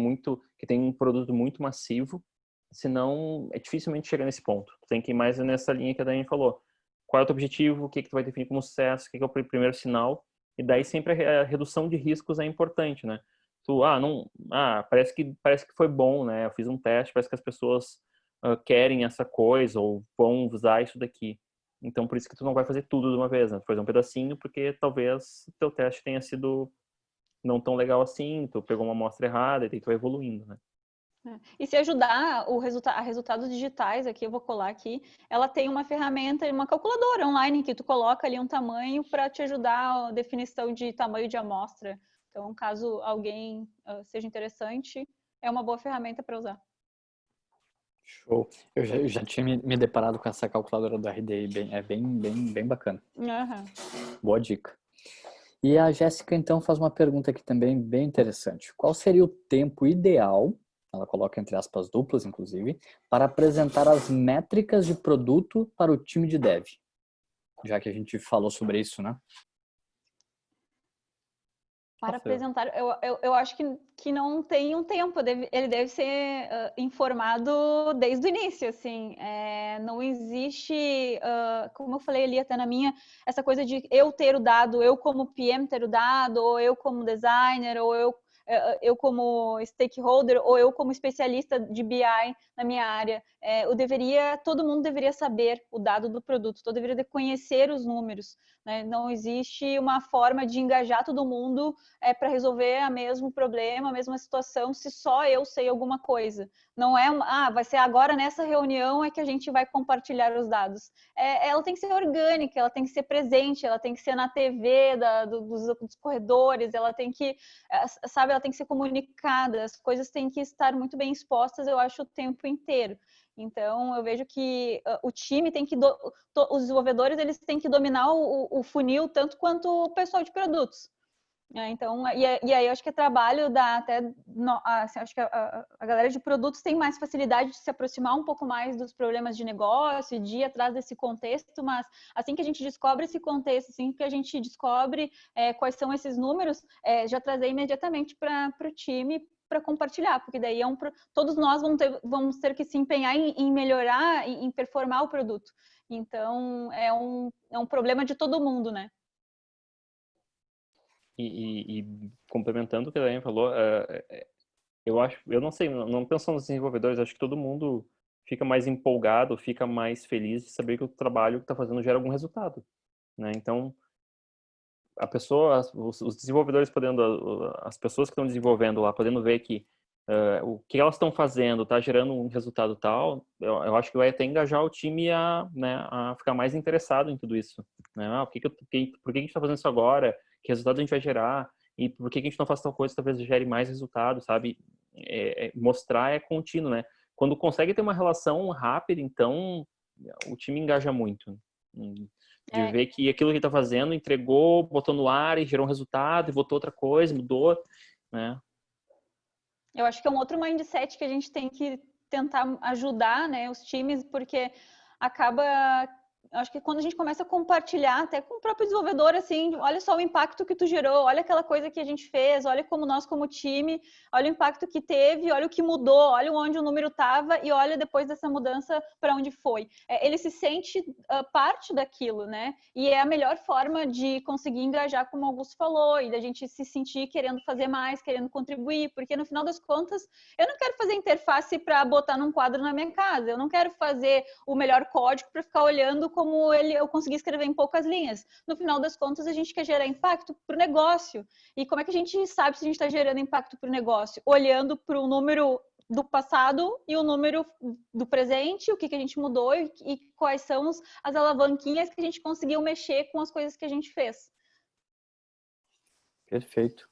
que tem um produto muito massivo, senão é dificilmente chegar nesse ponto. Tu tem que ir mais nessa linha que a Dani falou. Qual é o teu objetivo, o que tu vai definir como sucesso, o que é o primeiro sinal, e daí sempre a redução de riscos é importante, né? Parece que foi bom, né? Eu fiz um teste, parece que as pessoas querem essa coisa ou vão usar isso daqui. Então, por isso que tu não vai fazer tudo de uma vez, né? Tu fazer um pedacinho, porque talvez o teu teste tenha sido não tão legal assim, tu pegou uma amostra errada e daí tu vai evoluindo, né? E se ajudar a resultados digitais, aqui eu vou colar aqui, ela tem uma ferramenta, uma calculadora online que tu coloca ali um tamanho para te ajudar a definição de tamanho de amostra. Então, caso alguém seja interessante, é uma boa ferramenta para usar. Show. Eu já tinha me deparado com essa calculadora do RDI, bem bacana. Uhum. Boa dica. E a Jéssica, então, faz uma pergunta aqui também bem interessante. Qual seria o tempo ideal, ela coloca entre aspas duplas, inclusive, para apresentar as métricas de produto para o time de dev? Já que a gente falou sobre isso, né? Para apresentar, eu acho que não tem um tempo, ele deve ser informado desde o início, assim, não existe, como eu falei ali até na minha, essa coisa de eu ter o dado, eu como PM ter o dado, ou eu como designer, ou eu como stakeholder, ou eu como especialista de BI na minha área. Todo mundo deveria saber o dado do produto, todo deveria conhecer os números, né? Não existe uma forma de engajar todo mundo para resolver o mesmo problema, a mesma situação, se só eu sei alguma coisa. Não é, vai ser agora nessa reunião é que a gente vai compartilhar os dados. Ela tem que ser orgânica, ela tem que ser presente, ela tem que ser na TV dos corredores, ela tem que, sabe, ela tem que ser comunicada, as coisas têm que estar muito bem expostas, eu acho, o tempo inteiro. Então, eu vejo que o time tem que, os desenvolvedores, eles têm que dominar o funil tanto quanto o pessoal de produtos. Então, e aí eu acho que é trabalho assim, acho que a galera de produtos tem mais facilidade de se aproximar um pouco mais dos problemas de negócio, de ir atrás desse contexto, mas assim que a gente descobre esse contexto, assim que a gente descobre quais são esses números, já trazer imediatamente para o time para compartilhar, porque daí todos nós vamos ter que se empenhar em melhorar, em performar o produto. Então, é um problema de todo mundo, né? E complementando o que a Daiane falou, eu não sei, não pensando nos desenvolvedores, acho que todo mundo fica mais empolgado, fica mais feliz de saber que o trabalho que está fazendo gera algum resultado, né? Então, a pessoa, os desenvolvedores podendo, as pessoas que estão desenvolvendo lá, podendo ver que o que elas estão fazendo está gerando um resultado tal, eu acho que vai até engajar o time a ficar mais interessado em tudo isso, né? Por que a gente está fazendo isso agora? Que resultado a gente vai gerar? E por que a gente não faz tal coisa, talvez gere mais resultado, sabe? Mostrar é contínuo, né? Quando consegue ter uma relação rápida, então o time engaja muito. De ver que aquilo que ele está fazendo entregou, botou no ar e gerou um resultado, e botou outra coisa, mudou, né? Eu acho que é um outro mindset que a gente tem que tentar ajudar, né, os times, porque acaba, acho que quando a gente começa a compartilhar, até com o próprio desenvolvedor, assim, olha só o impacto que tu gerou, olha aquela coisa que a gente fez, olha como nós como time, olha o impacto que teve, olha o que mudou, olha onde o número estava e olha depois dessa mudança para onde foi. Ele se sente parte daquilo, né? E é a melhor forma de conseguir engajar, como o Augusto falou, e da gente se sentir querendo fazer mais, querendo contribuir, porque no final das contas, eu não quero fazer interface para botar num quadro na minha casa, eu não quero fazer o melhor código para ficar olhando como eu consegui escrever em poucas linhas. No final das contas, a gente quer gerar impacto para o negócio. E como é que a gente sabe se a gente está gerando impacto para o negócio? Olhando para o número do passado e o número do presente, o que a gente mudou e quais são as alavanquinhas que a gente conseguiu mexer com as coisas que a gente fez. Perfeito.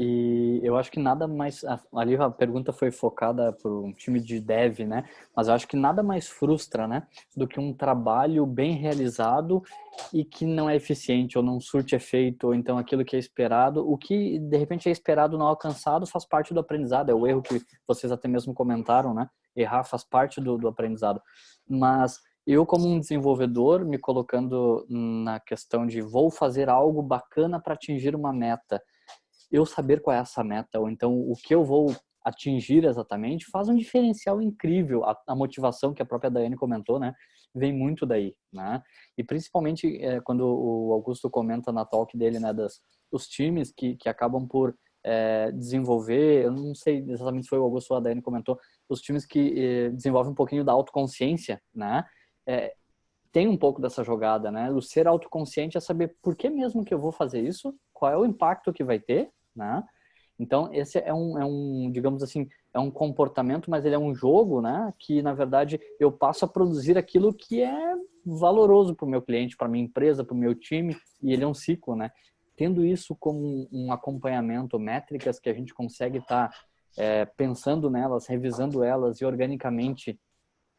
E eu acho que nada mais... Ali a pergunta foi focada para um time de dev, né? Mas eu acho que nada mais frustra, né? Do que um trabalho bem realizado e que não é eficiente ou não surte efeito, ou então aquilo que é esperado. O que, de repente, é esperado não alcançado faz parte do aprendizado. É o erro que vocês até mesmo comentaram, né? Errar faz parte do aprendizado. Mas eu, como um desenvolvedor, me colocando na questão de vou fazer algo bacana para atingir uma meta, eu saber qual é essa meta, ou então o que eu vou atingir exatamente, faz um diferencial incrível. A motivação que a própria Daiane comentou, né, vem muito daí, né? E principalmente quando o Augusto comenta na talk dele, né, dos times que acabam por desenvolver, eu não sei exatamente se foi o Augusto ou a Daiane comentou, os times que desenvolvem um pouquinho da autoconsciência, né? tem um pouco dessa jogada, né? O ser autoconsciente é saber por que mesmo que eu vou fazer isso, qual é o impacto que vai ter, né? Então, esse digamos assim, é um comportamento, mas ele é um jogo, né? Que, na verdade, eu passo a produzir aquilo que é valoroso para o meu cliente, para a minha empresa, para o meu time, e ele é um ciclo, né? Tendo isso como um acompanhamento, métricas que a gente consegue estar pensando nelas, revisando elas e organicamente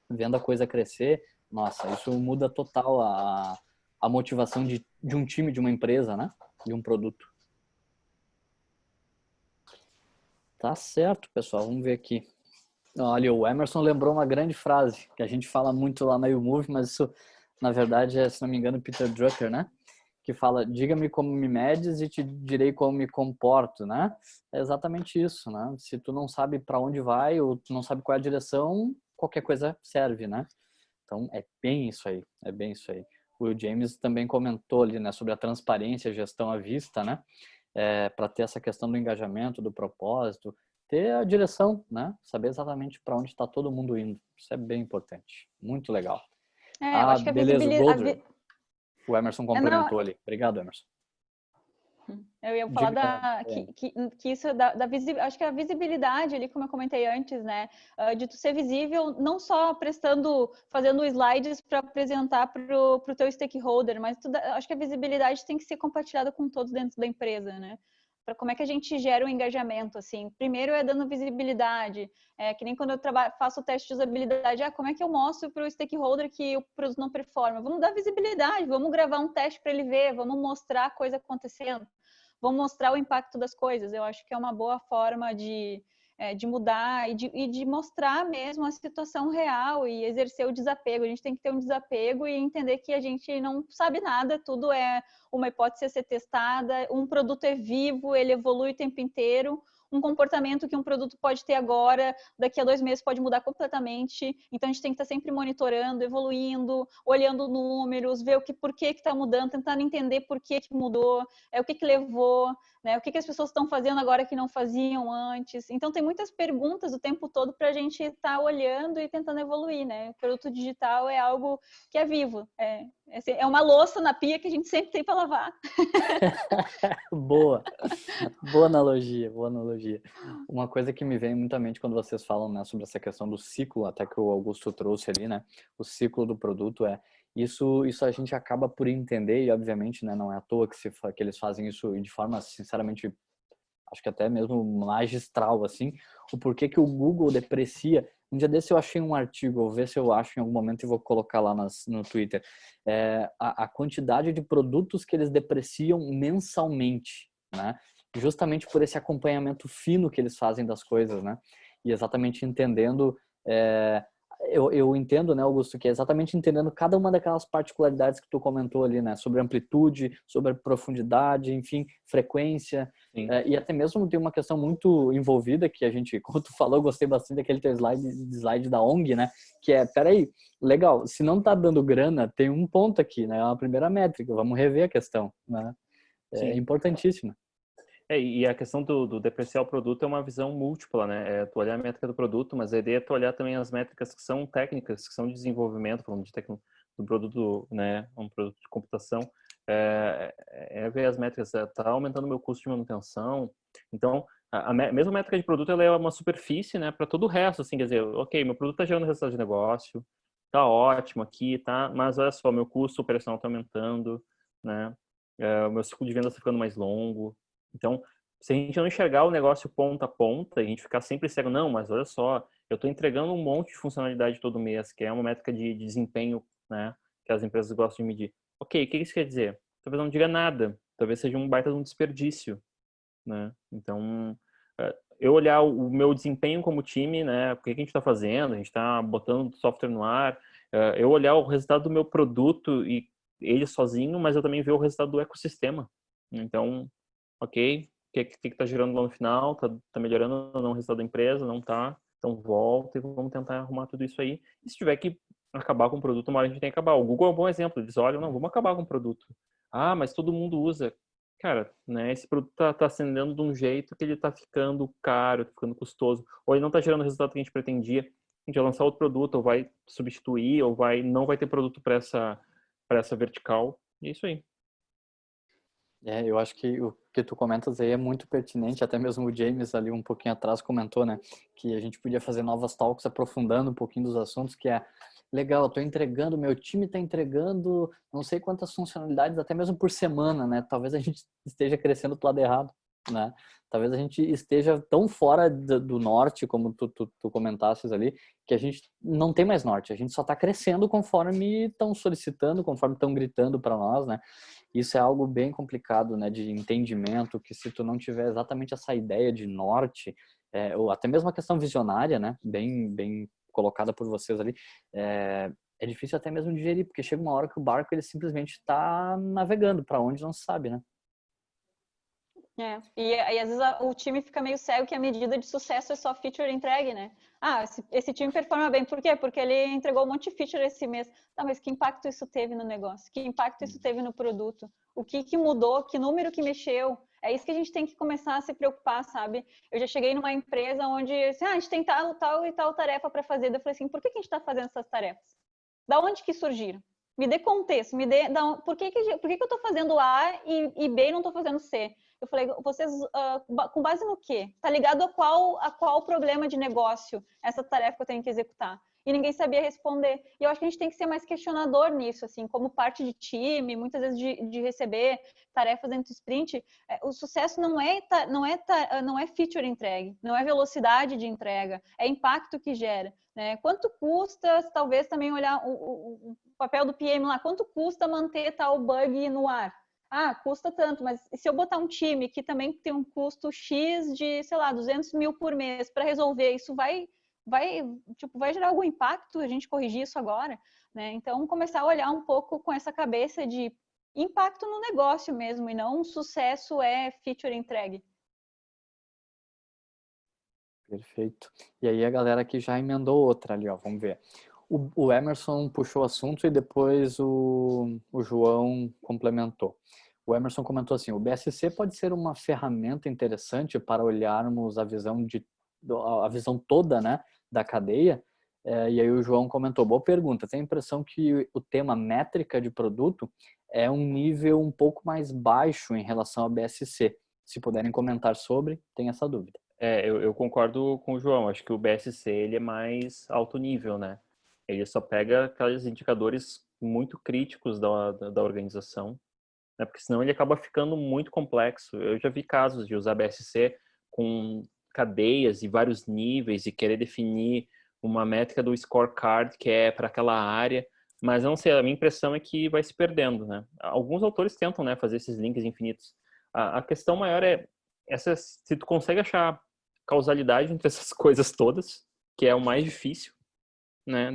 vendo a coisa crescer, nossa, isso muda total a motivação de um time, de uma empresa, né? De um produto. Tá certo, pessoal. Vamos ver aqui. Olha, o Emerson lembrou uma grande frase que a gente fala muito lá na YouMove, mas isso, na verdade, se não me engano, Peter Drucker, né? Que fala, diga-me como me medes e te direi como me comporto, né? É exatamente isso, né? Se tu não sabe para onde vai ou tu não sabe qual é a direção, qualquer coisa serve, né? Então, é bem isso aí, é bem isso aí. O James também comentou ali, né, sobre a transparência, a gestão à vista, né? Para ter essa questão do engajamento, do propósito, ter a direção, né? Saber exatamente para onde está todo mundo indo. Isso é bem importante. Muito legal. Eu acho que a Beleza, o Goldberg. visibilidade... O Emerson Não, complementou ali. Obrigado, Emerson. eu ia falar É, que isso acho que a visibilidade ali, como eu comentei antes, né, de tu ser visível, não só fazendo slides para apresentar para o teu stakeholder, mas acho que a visibilidade tem que ser compartilhada com todos dentro da empresa, né? Para como é que a gente gera um engajamento, assim. Primeiro é dando visibilidade, que nem quando eu faço o teste de usabilidade, como é que eu mostro para o stakeholder que o produto não performa? Vamos dar visibilidade, vamos gravar um teste para ele ver, vamos mostrar a coisa acontecendo. Vão mostrar o impacto das coisas. Eu acho que é uma boa forma de mudar e de mostrar mesmo a situação real e exercer o desapego. A gente tem que ter um desapego e entender que a gente não sabe nada, tudo é uma hipótese a ser testada, um produto é vivo, ele evolui o tempo inteiro. Um comportamento que um produto pode ter agora, daqui a 2 meses pode mudar completamente. Então, a gente tem que estar sempre monitorando, evoluindo, olhando números, ver por que está mudando, tentando entender por que mudou, o que levou, né? O que as pessoas estão fazendo agora que não faziam antes. Então, tem muitas perguntas o tempo todo para a gente estar olhando e tentando evoluir, né? O produto digital é algo que é vivo. É uma louça na pia que a gente sempre tem para lavar. Boa. Boa analogia, boa analogia. Uma coisa que me vem muito à mente quando vocês falam, né, sobre essa questão do ciclo, até que o Augusto trouxe ali, né, o ciclo do produto isso a gente acaba por entender e obviamente, né, não é à toa que eles fazem isso de forma sinceramente, acho que até mesmo magistral, assim, o porquê que o Google deprecia. Um dia desse eu achei um artigo, vou ver se eu acho em algum momento e vou colocar lá no Twitter, a quantidade de produtos que eles depreciam mensalmente, né? Justamente por esse acompanhamento fino que eles fazem das coisas, né? E exatamente entendendo, eu entendo, né, Augusto, que é exatamente entendendo cada uma daquelas particularidades que tu comentou ali, né? Sobre amplitude, sobre profundidade, enfim, frequência, e até mesmo tem uma questão muito envolvida que a gente, como tu falou, eu gostei bastante daquele teu slide da ONG, né? Que peraí, legal, se não tá dando grana, tem um ponto aqui, né? É uma primeira métrica, vamos rever a questão, né? É importantíssimo. E a questão do depreciar o produto é uma visão múltipla, né? Tu olhar a métrica do produto, mas a ideia é tu olhar também as métricas que são técnicas, que são de desenvolvimento, falando do produto, né? Um produto de computação. Ver as métricas, tá aumentando o meu custo de manutenção. Então, a mesma métrica de produto, ela é uma superfície, né? Para todo o resto, assim, quer dizer, ok, meu produto está gerando resultado de negócio, tá ótimo aqui, tá? Mas olha só, meu custo operacional está aumentando, né? O meu ciclo de venda está ficando mais longo. Então, se a gente não enxergar o negócio ponta a ponta, a gente ficar sempre cego, não, mas olha só, eu estou entregando um monte de funcionalidade todo mês, que é uma métrica de desempenho, né, que as empresas gostam de medir. Ok, o que isso quer dizer? Talvez não diga nada, talvez seja um baita de um desperdício, né? Então, eu olhar o meu desempenho como time, né, o que a gente está fazendo, a gente está botando software no ar, eu olhar o resultado do meu produto e ele sozinho, mas eu também ver o resultado do ecossistema. Então, ok, o que está gerando lá no final, tá melhorando ou não o resultado da empresa, não tá, então volta e vamos tentar arrumar tudo isso aí. E se tiver que acabar com o produto, uma hora a gente tem que acabar. O Google é um bom exemplo, eles olham, não, vamos acabar com o produto. Ah, mas todo mundo usa. Cara, né, esse produto tá ascendendo de um jeito que ele tá ficando caro, tá ficando custoso, ou ele não tá gerando o resultado que a gente pretendia. a gente vai lançar outro produto, ou vai substituir, ou não vai ter produto para essa vertical. E é isso aí. Eu acho que o que tu comentas aí é muito pertinente, até mesmo o James ali um pouquinho atrás comentou, né, que a gente podia fazer novas talks aprofundando um pouquinho dos assuntos, que é legal, eu tô entregando, meu time está entregando não sei quantas funcionalidades, até mesmo por semana, né, talvez a gente esteja crescendo pro lado errado, né, talvez a gente esteja tão fora do norte, como tu comentasses ali, que a gente não tem mais norte, a gente só está crescendo conforme estão solicitando, conforme estão gritando para nós, né. Isso é algo bem complicado, né, de entendimento, que se tu não tiver exatamente essa ideia de norte, ou até mesmo a questão visionária, né, bem colocada por vocês ali, é difícil até mesmo digerir, porque chega uma hora que o barco ele simplesmente está navegando para onde não se sabe, né? E às vezes o time fica meio cego que a medida de sucesso é só feature entregue, né? Ah, esse time performa bem. Por quê? Porque ele entregou um monte de feature esse mês. Tá, mas que impacto isso teve no negócio? Que impacto isso teve no produto? O que mudou? Que número que mexeu? É isso que a gente tem que começar a se preocupar, sabe? Eu já cheguei numa empresa onde, assim, a gente tem tal e tal tarefa para fazer. Eu falei assim, por que a gente está fazendo essas tarefas? Da onde que surgiram? Me dê contexto, por que eu estou fazendo A e B e não estou fazendo C? Eu falei, vocês, com base no quê? Tá ligado a qual problema de negócio essa tarefa que eu tenho que executar? E ninguém sabia responder. E eu acho que a gente tem que ser mais questionador nisso, assim, como parte de time, muitas vezes de receber tarefas dentro do sprint. O sucesso não é feature entregue, não é velocidade de entrega, é impacto que gera. Né? Quanto custa, talvez também olhar o papel do PM lá, quanto custa manter tal bug no ar? Ah, custa tanto, mas se eu botar um time que também tem um custo X de, sei lá, 200 mil por mês para resolver, isso vai gerar algum impacto a gente corrigir isso agora, né? Então, começar a olhar um pouco com essa cabeça de impacto no negócio mesmo, e não sucesso é feature entregue. Perfeito. E aí a galera aqui já emendou outra ali, ó, vamos ver. O Emerson puxou o assunto e depois o João complementou. O Emerson comentou assim, o BSC pode ser uma ferramenta interessante para olharmos a visão toda, né, da cadeia. E aí o João comentou, boa pergunta, tenho a impressão que o tema métrica de produto é um nível um pouco mais baixo em relação ao BSC. Se puderem comentar sobre, tem essa dúvida. Eu concordo com o João. Acho que o BSC ele é mais alto nível, né? Ele só pega aqueles indicadores muito críticos da organização, né? Porque senão ele acaba ficando muito complexo. Eu já vi casos de usar BSC com cadeias e vários níveis e querer definir uma métrica do scorecard que é para aquela área, mas eu não sei, a minha impressão é que vai se perdendo, né? Alguns autores tentam, né, fazer esses links infinitos. A questão maior é se tu consegue achar causalidade entre essas coisas todas, que é o mais difícil, né?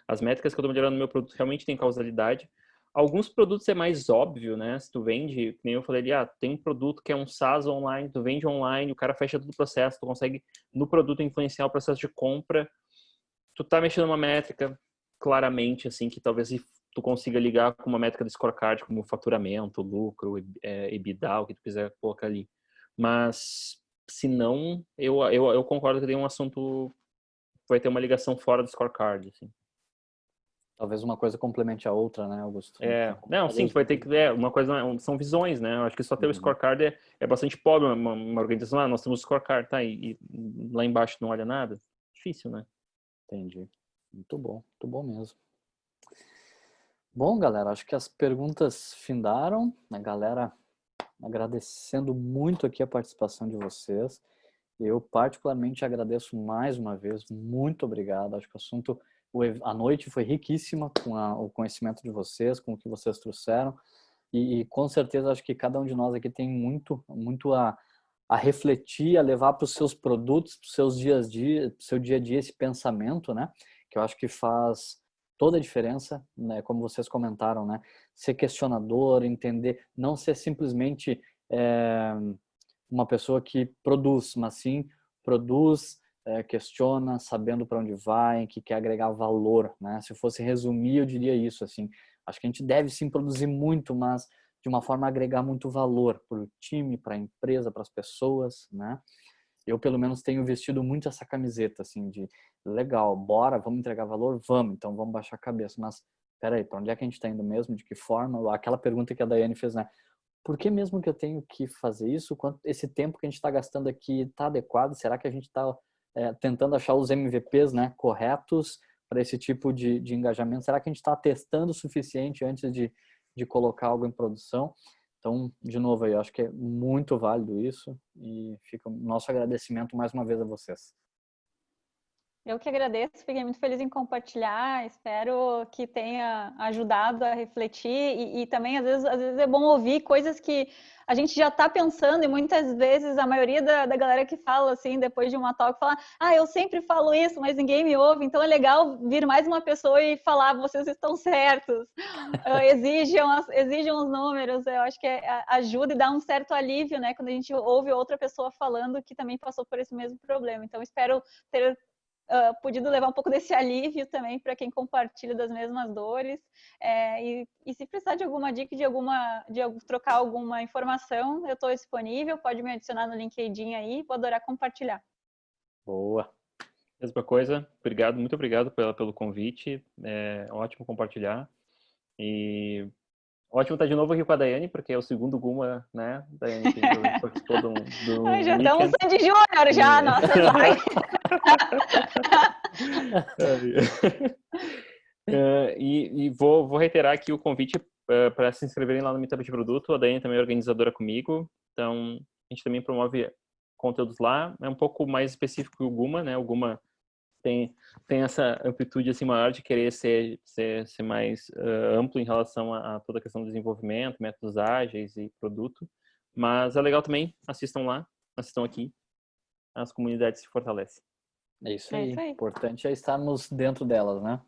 As métricas que eu estou melhorando no meu produto realmente têm causalidade. Alguns produtos é mais óbvio, né? Se tu vende, nem eu falei ali, tem um produto que é um SaaS online, tu vende online, o cara fecha todo o processo, tu consegue no produto influenciar o processo de compra, tu tá mexendo uma métrica claramente, assim, que talvez tu consiga ligar com uma métrica do scorecard, como faturamento, lucro, EBITDA, o que tu quiser colocar ali. Mas, se não, eu concordo que tem um assunto, vai ter uma ligação fora do scorecard, assim. Talvez uma coisa complemente a outra, né, Augusto? Não, sim, tu vai ter que uma coisa, são visões, né? Eu acho que só ter o scorecard é bastante pobre, uma organização, nós temos o scorecard, tá? E lá embaixo não olha nada. Difícil, né? Entendi. Muito bom mesmo. Bom, galera, acho que as perguntas findaram. A galera agradecendo muito aqui a participação de vocês. Eu particularmente agradeço mais uma vez. Muito obrigado. Acho que a noite foi riquíssima com o conhecimento de vocês, com o que vocês trouxeram. E com certeza acho que cada um de nós aqui tem muito a refletir, a levar para os seus produtos, para os seus seu dia a dia esse pensamento, né? Que eu acho que faz toda a diferença, né? Como vocês comentaram, né? Ser questionador, entender, não ser simplesmente uma pessoa que produz, mas sim produz, questiona, sabendo para onde vai, que quer agregar valor, né? Se eu fosse resumir, eu diria isso, assim. Acho que a gente deve sim produzir muito, mas de uma forma a agregar muito valor para o time, para a empresa, para as pessoas, né? Eu, pelo menos, tenho vestido muito essa camiseta, assim, de legal, bora, vamos entregar valor? Vamos, então vamos baixar a cabeça. Mas, peraí, para onde é que a gente está indo mesmo? De que forma? Aquela pergunta que a Daiane fez, né? Por que mesmo que eu tenho que fazer isso? Quanto esse tempo que a gente está gastando aqui está adequado? Será que a gente está tentando achar os MVPs, né, corretos para esse tipo de engajamento? Será que a gente está testando o suficiente antes de colocar algo em produção? Então, de novo, eu acho que é muito válido isso e fica o nosso agradecimento mais uma vez a vocês. Eu que agradeço, fiquei muito feliz em compartilhar, espero que tenha ajudado a refletir e também às vezes é bom ouvir coisas que a gente já está pensando e muitas vezes a maioria da galera que fala assim, depois de uma talk, fala, eu sempre falo isso, mas ninguém me ouve, então é legal vir mais uma pessoa e falar, vocês estão certos, exijam os números, eu acho que ajuda e dá um certo alívio, né, quando a gente ouve outra pessoa falando que também passou por esse mesmo problema, então espero ter podido levar um pouco desse alívio também para quem compartilha das mesmas dores. E se precisar de alguma dica, de trocar alguma informação, eu estou disponível, pode me adicionar no LinkedIn aí, vou adorar compartilhar. Boa. Mesma coisa, muito obrigado pelo convite, é ótimo compartilhar. E ótimo estar de novo aqui com a Daiane, porque é o segundo Guma, né? Daiane que participou do já weekend. estamos Sandy Júnior, já, nossa, vai! E vou reiterar aqui o convite para se inscreverem lá no Meetup de Produto. A Daiane também é organizadora comigo, então a gente também promove conteúdos lá. É um pouco mais específico que o Guma, né? O Guma tem essa amplitude assim maior de querer ser mais amplo em relação a toda a questão do desenvolvimento, métodos ágeis e produto. Mas é legal também, assistam lá, assistam aqui, as comunidades se fortalecem. É isso aí. O importante é estarmos dentro delas, né?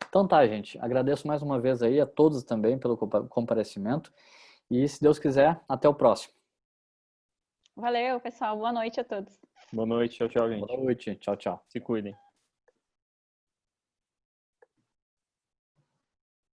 Então tá, gente. Agradeço mais uma vez aí a todos também pelo comparecimento. E se Deus quiser, até o próximo. Valeu, pessoal. Boa noite a todos. Boa noite. Tchau, tchau, gente. Boa noite. Tchau, tchau. Se cuidem.